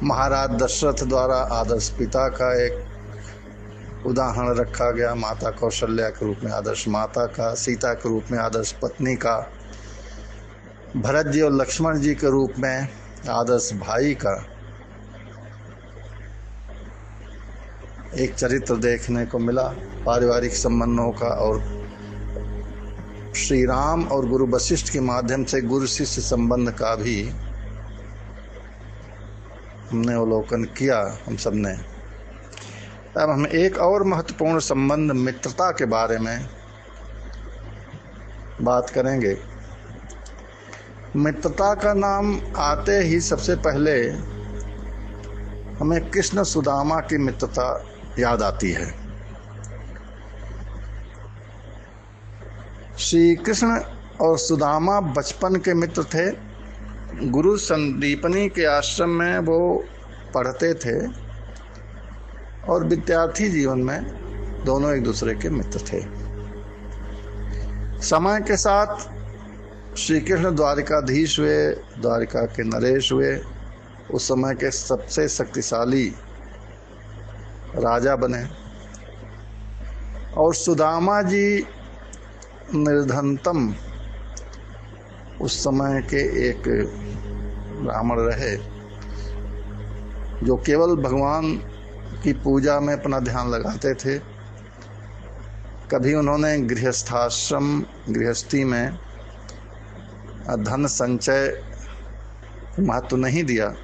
[SPEAKER 11] महाराज दशरथ द्वारा आदर्श पिता का एक उदाहरण रखा गया, माता कौशल्या के रूप में आदर्श माता का, सीता के रूप में आदर्श पत्नी का, भरत जी और लक्ष्मण जी के रूप में आदर्श भाई का एक चरित्र देखने को मिला पारिवारिक संबंधों का। और श्री राम और गुरु वशिष्ठ के माध्यम से गुरु शिष्य संबंध का भी हमने अवलोकन किया हम सबने। अब हम एक और महत्वपूर्ण संबंध मित्रता के बारे में बात करेंगे। मित्रता का नाम आते ही सबसे पहले हमें कृष्ण सुदामा की मित्रता याद आती है। श्री कृष्ण और सुदामा बचपन के मित्र थे। गुरु संदीपनी के आश्रम में वो पढ़ते थे और विद्यार्थी जीवन में दोनों एक दूसरे के मित्र थे। समय के साथ श्री कृष्ण द्वारिकाधीश हुए, द्वारिका के नरेश हुए, उस समय के सबसे शक्तिशाली राजा बने। और सुदामा जी निर्धनतम उस समय के एक ब्राह्मण रहे, जो केवल भगवान की पूजा में अपना ध्यान लगाते थे। कभी उन्होंने गृहस्थी में धन संचय महत्व नहीं दिया,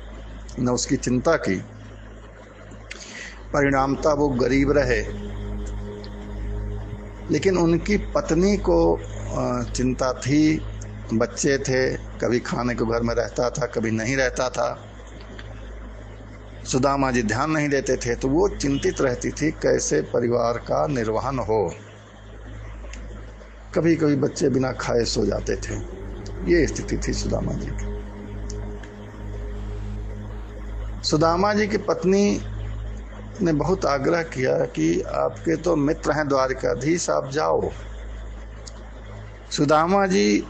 [SPEAKER 11] न उसकी चिंता की। परिणामतः वो गरीब रहे। लेकिन उनकी पत्नी को चिंता थी, बच्चे थे, कभी खाने को घर में रहता था, कभी नहीं रहता था। सुदामा जी ध्यान नहीं देते थे, तो वो चिंतित रहती थी कैसे परिवार का निर्वहन हो। कभी कभी बच्चे बिना खाए सो जाते थे। ये स्थिति थी सुदामा जी की। सुदामा जी की पत्नी ने बहुत आग्रह किया कि आपके तो मित्र हैं द्वारिकाधीश, आप जाओ। सुदामा जी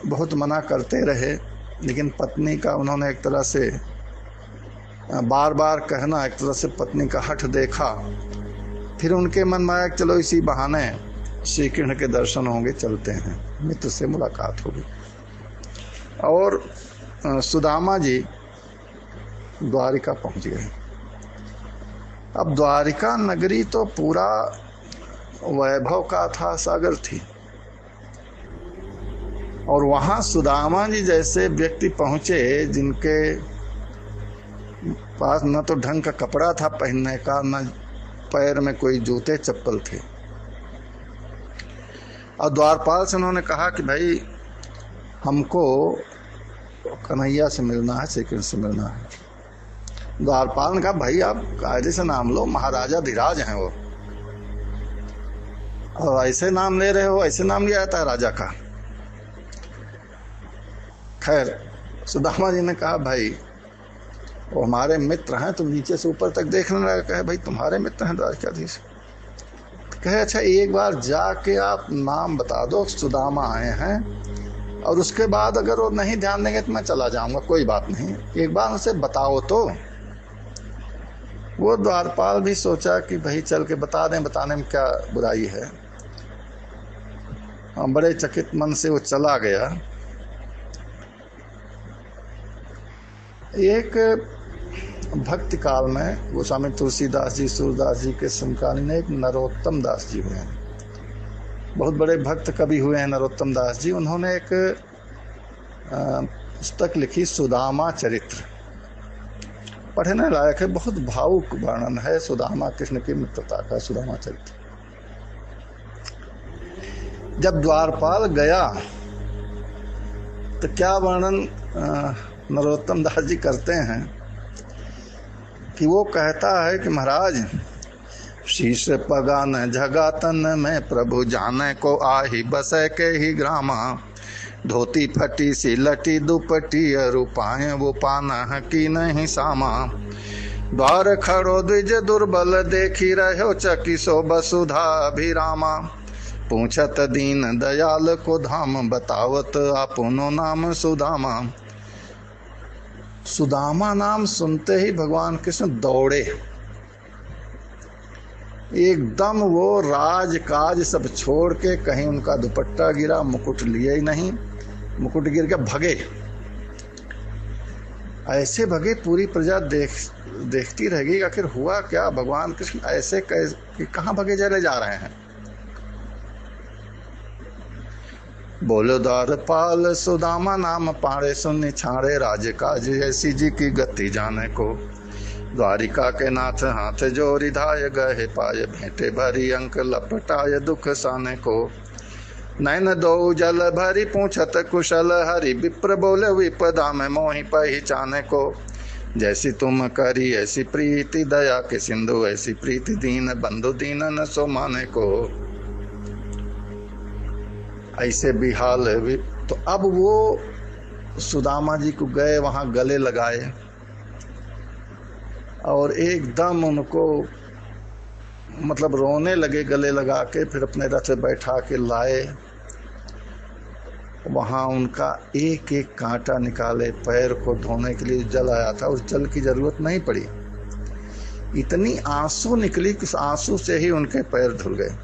[SPEAKER 11] बहुत मना करते रहे, लेकिन पत्नी का उन्होंने एक तरह से बार बार कहना, एक तरह से पत्नी का हठ देखा। फिर उनके मन में आया कि चलो इसी बहाने श्री कृष्ण के दर्शन होंगे, चलते हैं, मित्र से मुलाकात होगी। और सुदामा जी द्वारिका पहुंच गए। अब द्वारिका नगरी तो पूरा वैभव का था, सागर थी। और वहां सुदामा जी जैसे व्यक्ति पहुंचे जिनके पास न तो ढंग का कपड़ा था पहनने का, न पैर में कोई जूते चप्पल थे। और द्वारपाल से उन्होंने कहा कि भाई हमको कन्हैया से मिलना है, श्री कृष्ण से मिलना है। द्वारपाल ने कहा भाई आप कायदे से नाम लो, महाराजा धीराज हैं वो, और ऐसे नाम ले रहे हो, ऐसे नाम लिया जाता है राजा का। खैर सुदामा जी ने कहा भाई वो हमारे मित्र हैं, तुम नीचे से ऊपर तक देखने लगा। कहे भाई तुम्हारे मित्र हैं द्वारिकाधीश। कहे अच्छा एक बार जाके आप नाम बता दो, सुदामा आए हैं, और उसके बाद अगर वो नहीं ध्यान देंगे तो मैं चला जाऊंगा, कोई बात नहीं, एक बार उसे बताओ तो। वो द्वारपाल भी सोचा कि भाई चल के बता दें, बताने में क्या बुराई है। बड़े चकित मन से वो चला गया। एक भक्ति काल में गोस्वामी तुलसीदास जी, सूरदास जी के समकालीन एक नरोत्तम दास जी हुए हैं, बहुत बड़े भक्त कवि हुए हैं नरोत्तम दास जी। उन्होंने एक पुस्तक लिखी सुदामा चरित्र, पढ़ने लायक है, बहुत भावुक वर्णन है सुदामा कृष्ण की मित्रता का। सुदामा चरित्र जब द्वारपाल गया तो क्या वर्णन नरोत्तम दास जी करते हैं कि वो कहता है कि महाराज शीश पगान जगातन में प्रभु जाने को आही बसे के ही ग्रामा, धोती फटी सी लटी दुपटी रूपाए वो पाना की नहीं सामा, द्वार खड़ो द्विज दुर्बल देखी रहो चकी सो वसुधा अभिरामा, पूछत दीन दयाल को धाम बतावत आपुनो नाम सुदामा। सुदामा नाम सुनते ही भगवान कृष्ण दौड़े, एकदम वो राज काज सब छोड़ के, कहीं उनका दुपट्टा गिरा, मुकुट लिए ही नहीं, मुकुट गिर के भगे। ऐसे भगे पूरी प्रजा देखती रहेगी आखिर हुआ क्या, भगवान कृष्ण ऐसे कहाँ भगे चले जा रहे हैं। बोलो द्वारपाल सुदामा नाम पाड़े सुन छाड़े, राज काज ऐसी जी की गति जाने को, द्वारिका के नाथ हाथ जोड़ी धाय गहे पाए, भेंटे भरी अंक लपटाए दुख साने को, नैन दो जल भरी पूछत कुशल हरि विप्र बोले विपदा में मोहि पहचाने को। जैसी तुम करी ऐसी प्रीति दया के सिंधु ऐसी प्रीति दीन बंधु दीन न सो माने को। ऐसे बिहाल तो अब वो सुदामा जी को गए वहां गले लगाए और एकदम उनको मतलब रोने लगे गले लगा के। फिर अपने रथ बैठा के लाए, वहां उनका एक एक कांटा निकाले, पैर को धोने के लिए जल आया था, उस जल की जरूरत नहीं पड़ी। इतनी आंसू निकली कि उस आंसू से ही उनके पैर धुल गए।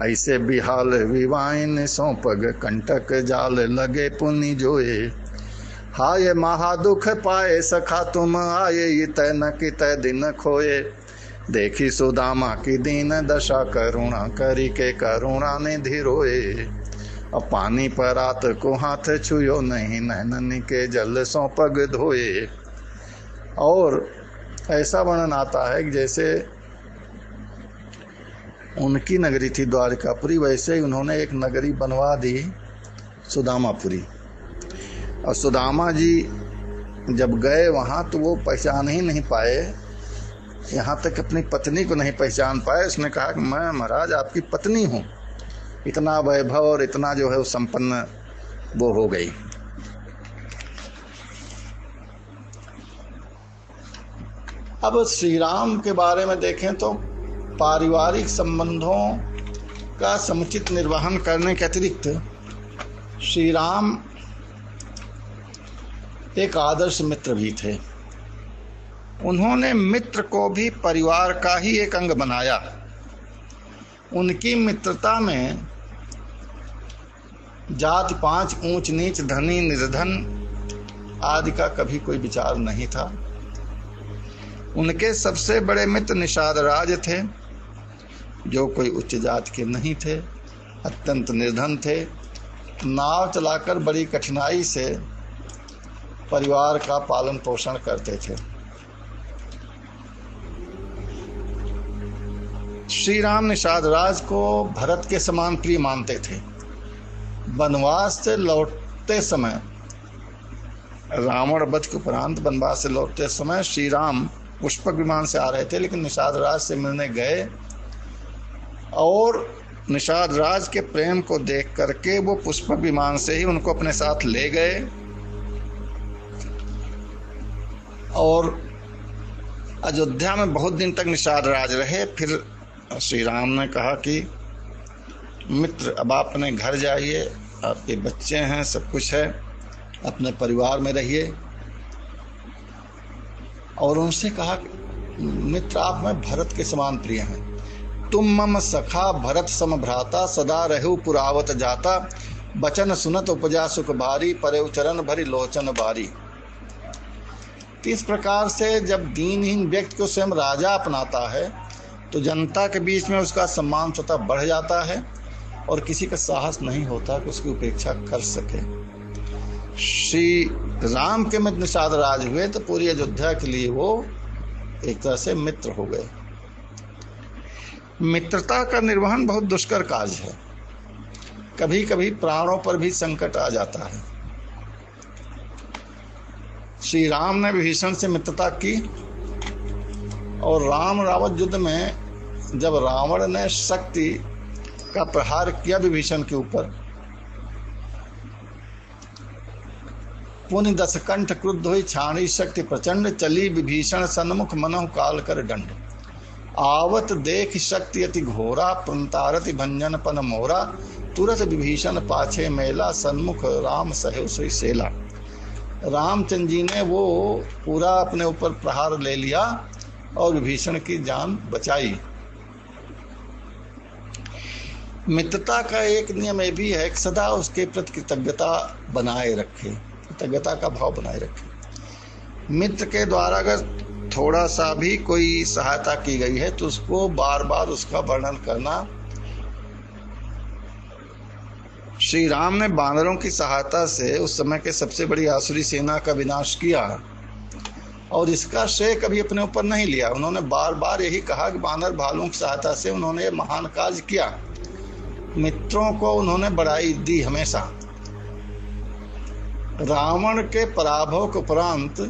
[SPEAKER 11] ऐसे बिहाल विवाइन सौंपग कंटक जाल लगे पुनि जोए। हाय महादुख पाए सखा तुम आए ये तय न कि तय दिन खोए। देखी सुदामा की दीन दशा करुणा करी के करुणा ने धीरोए। अब पानी पर रात को हाथ छुयो नहीं नैनन के जल सौ पग धोए। और ऐसा वर्णन आता है कि जैसे उनकी नगरी थी द्वारकापुरी, वैसे ही उन्होंने एक नगरी बनवा दी सुदामापुरी। और सुदामा जी जब गए वहाँ तो वो पहचान ही नहीं पाए, यहाँ तक अपनी पत्नी को नहीं पहचान पाए। उसने कहा कि मैं महाराज आपकी पत्नी हूँ। इतना वैभव और इतना जो है वो संपन्न वो हो गई। अब श्री राम के बारे में देखें तो पारिवारिक संबंधों का समुचित निर्वहन करने के अतिरिक्त श्री राम एक आदर्श मित्र भी थे। उन्होंने मित्र को भी परिवार का ही एक अंग बनाया। उनकी मित्रता में जाति पांच ऊंच नीच धनी निर्धन आदि का कभी कोई विचार नहीं था। उनके सबसे बड़े मित्र निषाद राज थे, जो कोई उच्च जाति के नहीं थे, अत्यंत निर्धन थे। नाव चलाकर बड़ी कठिनाई से परिवार का पालन पोषण करते थे। श्री राम निषाद राज को भरत के समान प्रिय मानते थे। वनवास से लौटते समय, रावण वध के उपरांत वनवास से लौटते समय श्री राम पुष्पक विमान से आ रहे थे, लेकिन निषाद राज से मिलने गए और निषाद राज के प्रेम को देख करके वो पुष्पक विमान से ही उनको अपने साथ ले गए। और अयोध्या में बहुत दिन तक निषाद राज रहे। फिर श्री राम ने कहा कि मित्र अब आप अपने घर जाइए, आपके बच्चे हैं, सब कुछ है, अपने परिवार में रहिए। और उनसे कहा मित्र आप में भरत के समान प्रिय हैं। तुम मम सखा भरत सम भ्राता सदा रहु पुरावत जाता। बचन सुनत उपजा सुख भारी परे उचरण भरी लोचन बारी। इस प्रकार से जब दीनहीन व्यक्ति को स्वयं राजा अपनाता है तो जनता के बीच में उसका सम्मान स्वतः बढ़ जाता है और किसी का साहस नहीं होता कि उसकी उपेक्षा कर सके। श्री राम के मित्र निषाद राज हुए तो पूरी अयोध्या के लिए वो एक तरह से मित्र हो गए। मित्रता का निर्वहन बहुत दुष्कर कार्य है। कभी कभी प्राणों पर भी संकट आ जाता है। श्री राम ने विभीषण से मित्रता की और राम रावण युद्ध में जब रावण ने शक्ति का प्रहार किया विभीषण के ऊपर, पुनि दशकंठ क्रुद्ध हुई छाणी शक्ति प्रचंड। चली विभीषण सन्मुख मनहु काल कर दंड। आवत देख शक्ति अति घोरा प्रंतारति भंजन पन मोरा। तुरत विभीषण पाछे मेला सन्मुख राम सहु सोई सेला। रामचंद्र जी ने वो पूरा अपने ऊपर प्रहार ले लिया और विभीषण की जान बचाई। मित्रता का एक नियम ये भी है कि सदा उसके प्रति कृतज्ञता बनाए रखे, कृतज्ञता का भाव बनाए रखे। मित्र के द्वारा अगर थोड़ा सा भी कोई सहायता की गई है तो उसको बार बार उसका वर्णन करना। श्री राम ने बानरों की सहायता से उस समय के सबसे बड़ी आसुरी सेना का विनाश किया और इसका श्रेय कभी अपने ऊपर नहीं लिया। उन्होंने बार बार यही कहा कि बानर भालुओं की सहायता से उन्होंने ये महान कार्य किया। मित्रों को उन्होंने बड़ाई दी हमेशा। रावण के पराभव के उपरांत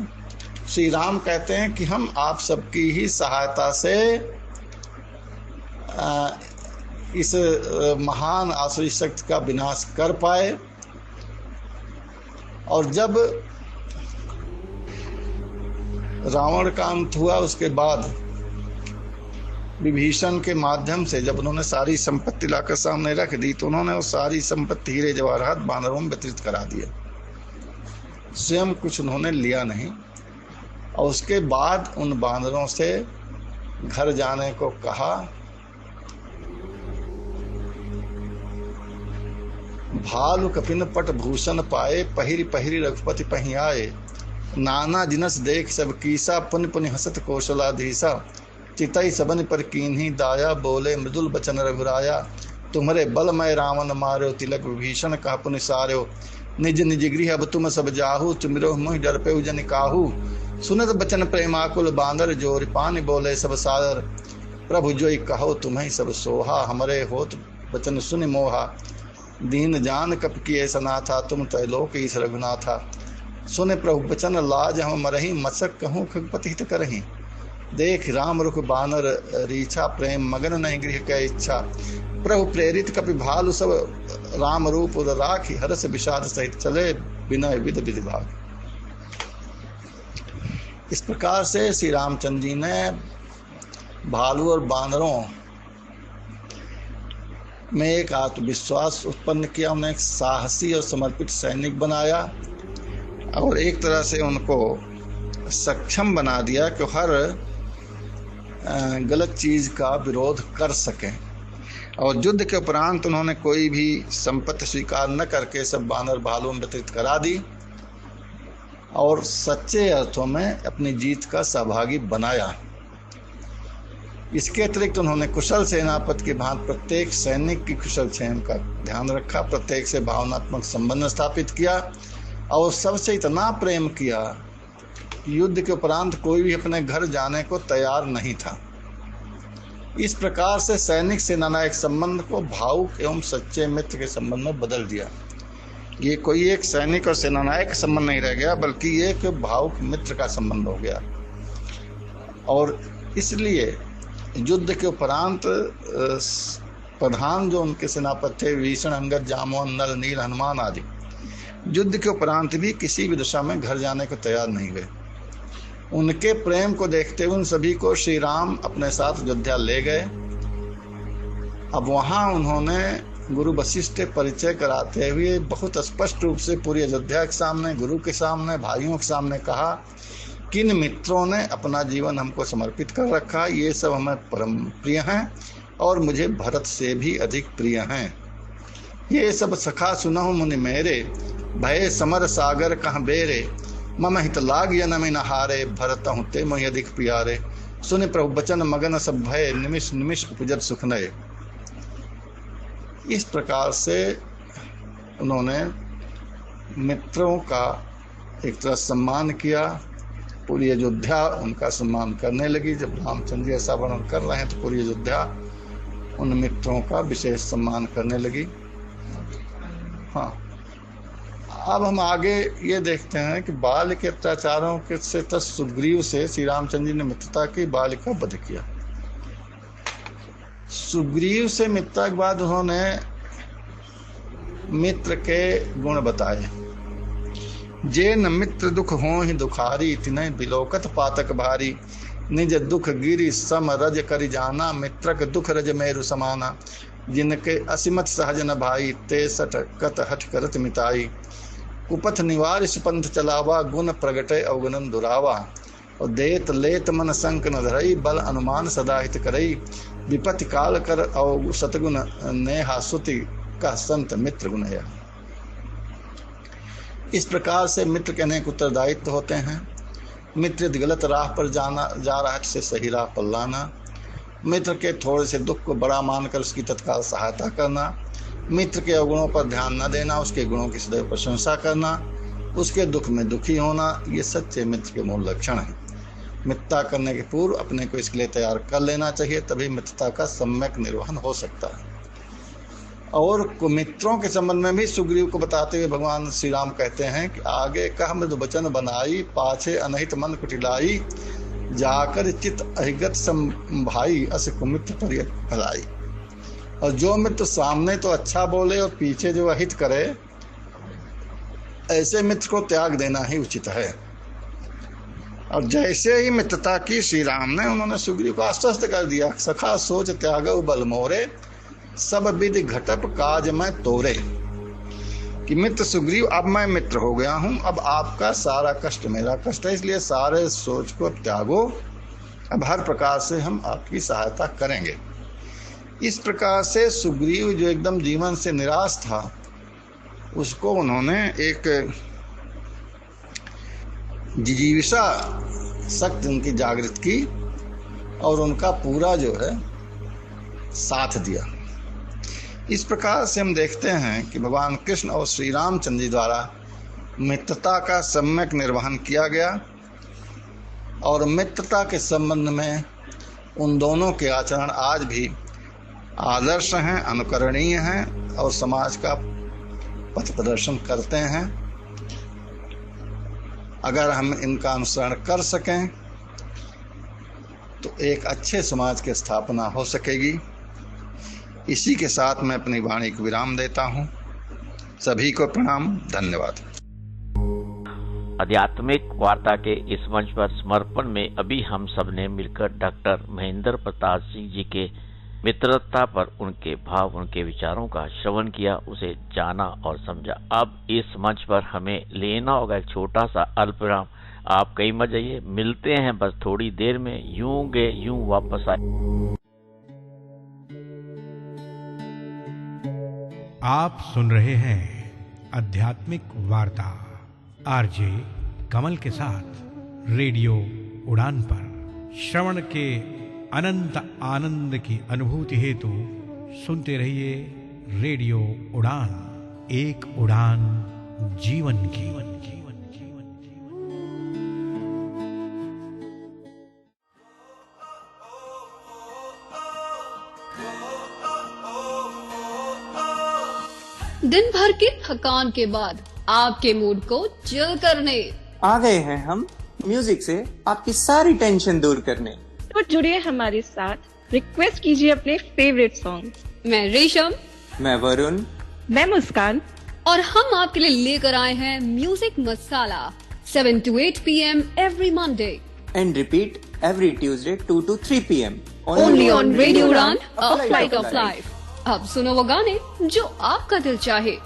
[SPEAKER 11] श्री राम कहते हैं कि हम आप सबकी ही सहायता से इस महान आसुरी शक्ति का विनाश कर पाए। और जब रावण का अंत हुआ उसके बाद विभीषण के माध्यम से जब उन्होंने सारी संपत्ति लाकर सामने रख दी तो उन्होंने वो सारी संपत्ति हीरे जवाहरात बानरों में वितरित करा दिए, स्वयं कुछ उन्होंने लिया नहीं। और उसके बाद उन बानरों से घर जाने को कहा। भालु कपिन पट भूषण पाए, पहिरी पहिरी रघुपति पही आए। नाना जिनस देख सब कीसा, पुनि पुनि हसत कौशलाधीसा। चितई सबन पर कीन्ही दाया, बोले मृदुल बचन रघुराया। तुम्हारे बलमय रावण मार्यो, तिलक विभीषण कहा पुनि सार्यो। निज निज गृह अब तुम सब जाहू, तुमिरो मुहि डर पे जन काहू। सुनत बचन प्रेमाकुल बांदर, जोर पानी बोले सब सादर। प्रभु जोई कहो तुम्हें सब सोहा, हमरे होत बचन सुनि मोहा। दीन जान कप किए सनाथा, तुम त्रैलोक ईश रघुनाथा। सुने प्रभु बचन लाज हम मरही, मत्सक कहूँ खगपति हित करही। देख राम रुख बानर रीछा, प्रेम मगन नहीं गृह के इच्छा। प्रभु प्रेरित कपि भालु सब, राम रूप उर राखी। हरस विषाद सहित चले, विनय विध विधि भाग। इस प्रकार से श्री रामचंद्र जी ने भालू और बानरों में एक आत्मविश्वास उत्पन्न किया, उन्हें एक साहसी और समर्पित सैनिक बनाया और एक तरह से उनको सक्षम बना दिया कि हर गलत चीज का विरोध कर सकें। और युद्ध के उपरांत उन्होंने कोई भी संपत्ति स्वीकार न करके सब बानर भालू में वितरित करा दी और सच्चे अर्थों में अपनी जीत का सहभागी बनाया। इसके अतिरिक्त उन्होंने कुशल सेनापति के भांति प्रत्येक सैनिक की कुशल क्षेम का ध्यान रखा, प्रत्येक से भावनात्मक संबंध स्थापित किया और सबसे इतना प्रेम किया कि युद्ध के उपरांत कोई भी अपने घर जाने को तैयार नहीं था। इस प्रकार से सैनिक सेनानायक संबंध को भावुक एवं सच्चे मित्र के संबंध में बदल दिया। ये कोई एक सैनिक और सेनानायक संबंध नहीं रह गया, बल्कि ये एक भावुक मित्र का संबंध हो गया। और इसलिए युद्ध के उपरांत प्रधान जो उनके सेनापति थे, विभीषण, अंगद, जामवंत, नल, नील, हनुमान आदि, युद्ध के उपरांत भी किसी भी दिशा में घर जाने को तैयार नहीं हुए। उनके प्रेम को देखते हुए उन सभी को श्री राम अपने साथ अयोध्या ले गए। अब वहां उन्होंने गुरु वशिष्ठ परिचय कराते हुए बहुत स्पष्ट रूप से पूरी अयोध्या के सामने, गुरु के सामने, भाइयों के सामने कहा, किन मित्रों ने अपना जीवन हमको समर्पित कर रखा, ये सब हमें परम प्रिय हैं और मुझे भरत से भी अधिक प्रिय हैं। ये सब सखा सुनहु मुनि मेरे, भय समर सागर कहाँ बेरे। मम हित लाग जनम नहारे, भरत हूँ ते मोहि अधिक प्यारे। सुनि प्रभु बचन मगन सब भय, निमिष निमिष उपजत सुख नये। इस प्रकार से उन्होंने मित्रों का एक तरह सम्मान किया। पूरी अयोध्या उनका सम्मान करने लगी। जब रामचंद्र जी ऐसा वर्णन कर रहे हैं तो पूरी अयोध्या उन मित्रों का विशेष सम्मान करने लगी। हाँ, अब हम आगे ये देखते हैं कि बाल के अत्याचारों के से सुग्रीव से श्री रामचंद्र जी ने मित्रता की, बाल का वध किया। सुग्रीव से मित्रता के बाद उन्होंने मित्र के गुण बताए। जे न मित्र दुख हो ही दुखारी, तिन्ह बिलोकत पातक भारी। निज दुख गिरि सम रज करि जाना, मित्रक दुख रज मेरु समाना। जिनके असीमत सहज न भाई, ते सठ कत हठ करत मिताई। कुपथ निवार सुपंथ चलावा, गुण प्रगटे अवगुणन दुरावा। और देत लेत मन संक न धरई, बल अनुमान सदा हित करई। विपत्ति काल कर अव सतगुण नेहा, सुति का संत मित्र गुणया। इस प्रकार से मित्र के अनेक उत्तरदायित्व होते हैं। मित्र गलत राह पर जा रहा है से सही राह पर लाना। मित्र के थोड़े से दुख को बड़ा मानकर उसकी तत्काल सहायता करना। मित्र के अवगुणों पर ध्यान न देना, उसके गुणों की सदैव प्रशंसा करना, उसके दुख में दुखी होना, ये सच्चे मित्र के मूल लक्षण हैं। मित्रता करने के पूर्व अपने को इसके लिए तैयार कर लेना चाहिए, तभी मित्रता का सम्यक निर्वहन हो सकता है। और मित्रों के संबंध में भी सुग्रीव को बताते हुए भगवान श्री राम कहते हैं कि आगे कह मृदु वचन बनाई, पाछे अनहित मन कुटिलाई, जाकर चित अहिगत संभाई, अस कुमित्र पर भलाई। और जो मित्र सामने तो अच्छा बोले और पीछे जो अहित करे, ऐसे मित्र को त्याग देना ही उचित है। और जैसे ही मित्रता की श्री राम ने, उन्होंने सुग्रीव को आश्वस्त कर दिया, सखा सोच त्यागो बल मोरे, सब विधि घटप काज में तोरे। कि मित्र सुग्रीव, अब मैं मित्र हो गया हूं, अब आपका सारा कष्ट मेरा कष्ट है, इसलिए सारे सोच को त्यागो, अब हर प्रकार से हम आपकी सहायता करेंगे। इस प्रकार से सुग्रीव जो एकदम जीवन से निराश था, उसको उन्होंने एक जिजीविषा शक्ति उनकी जागृत की और उनका पूरा जो है साथ दिया। इस प्रकार से हम देखते हैं कि भगवान कृष्ण और श्री रामचंद्र जी द्वारा मित्रता का सम्यक निर्वहन किया गया और मित्रता के संबंध में उन दोनों के आचरण आज भी आदर्श हैं, अनुकरणीय हैं और समाज का पथ प्रदर्शन करते हैं। अगर हम इनका अनुसरण कर सकें तो एक अच्छे समाज की स्थापना हो सकेगी। इसी के साथ मैं अपनी वाणी को विराम देता हूं। सभी को प्रणाम, धन्यवाद।
[SPEAKER 3] आध्यात्मिक वार्ता के इस मंच पर समर्पण में अभी हम सब ने मिलकर डॉक्टर महेंद्र प्रताप सिंह जी के मित्रता पर उनके भाव, उनके विचारों का श्रवण किया, उसे जाना और समझा। अब इस मंच पर हमें लेना होगा एक छोटा सा अल्प विराम। आप कहीं मत जाइए, मिलते हैं बस थोड़ी देर में। यूं गए यूं वापस आए।
[SPEAKER 1] आप सुन रहे हैं आध्यात्मिक वार्ता आरजे कमल के साथ रेडियो उड़ान पर। श्रवण के अनंत आनंद की अनुभूति हेतु सुनते रहिए रेडियो उड़ान, एक उड़ान जीवन की।
[SPEAKER 12] दिन भर की थकान के बाद आपके मूड को चिल करने
[SPEAKER 13] आ गए हैं हम म्यूजिक से आपकी सारी टेंशन दूर करने।
[SPEAKER 14] तो जुड़िए हमारे साथ, रिक्वेस्ट कीजिए अपने फेवरेट सॉन्ग।
[SPEAKER 12] मैं रेशम,
[SPEAKER 13] मैं वरुण,
[SPEAKER 14] मैं मुस्कान
[SPEAKER 12] और हम आपके लिए लेकर आए हैं music masala 7 to 8 PM every Monday
[SPEAKER 13] and repeat every Tuesday 2 to 3 PM
[SPEAKER 12] only on Radio Udan, a flight of life। अब सुनो वो गाने जो आपका दिल चाहे।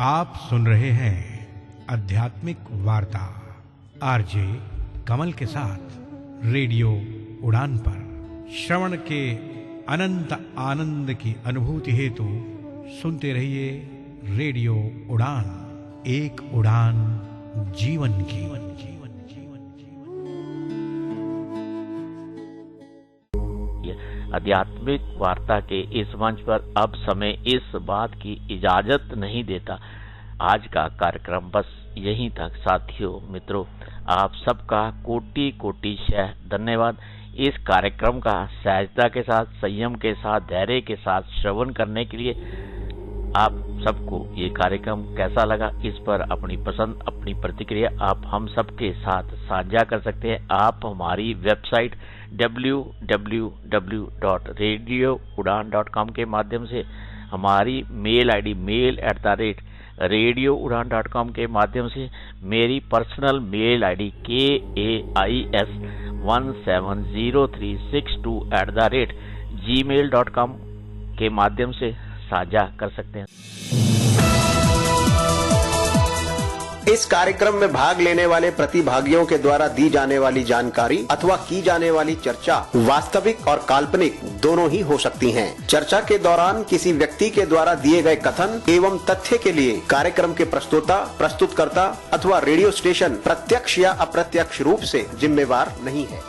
[SPEAKER 1] आप सुन रहे हैं आध्यात्मिक वार्ता आरजे कमल के साथ रेडियो उड़ान पर। श्रवण के अनंत आनंद की अनुभूति हेतु सुनते रहिए रेडियो उड़ान, एक उड़ान जीवन की।
[SPEAKER 3] आध्यात्मिक वार्ता के इस मंच पर अब समय इस बात की इजाजत नहीं देता। आज का कार्यक्रम बस यहीं तक। साथियों, मित्रों, आप सबका कोटि कोटि शह धन्यवाद। इस कार्यक्रम का सहजता के साथ, संयम के साथ, धैर्य के साथ श्रवण करने के लिए आप सबको ये कार्यक्रम कैसा लगा, इस पर अपनी पसंद, अपनी प्रतिक्रिया आप हम सबके साथ साझा कर सकते हैं। आप हमारी वेबसाइट www.radioudan.com के माध्यम से, हमारी मेल आईडी mail@radioudan.com के माध्यम से, मेरी पर्सनल मेल आईडी KAIS170362@gmail.com के माध्यम से साझा कर सकते हैं।
[SPEAKER 2] इस कार्यक्रम में भाग लेने वाले प्रतिभागियों के द्वारा दी जाने वाली जानकारी अथवा की जाने वाली चर्चा वास्तविक और काल्पनिक दोनों ही हो सकती हैं। चर्चा के दौरान किसी व्यक्ति के द्वारा दिए गए कथन एवं तथ्य के लिए कार्यक्रम के प्रस्तोता, प्रस्तुतकर्ता अथवा रेडियो स्टेशन प्रत्यक्ष या अप्रत्यक्ष रूप से जिम्मेवार नहीं है।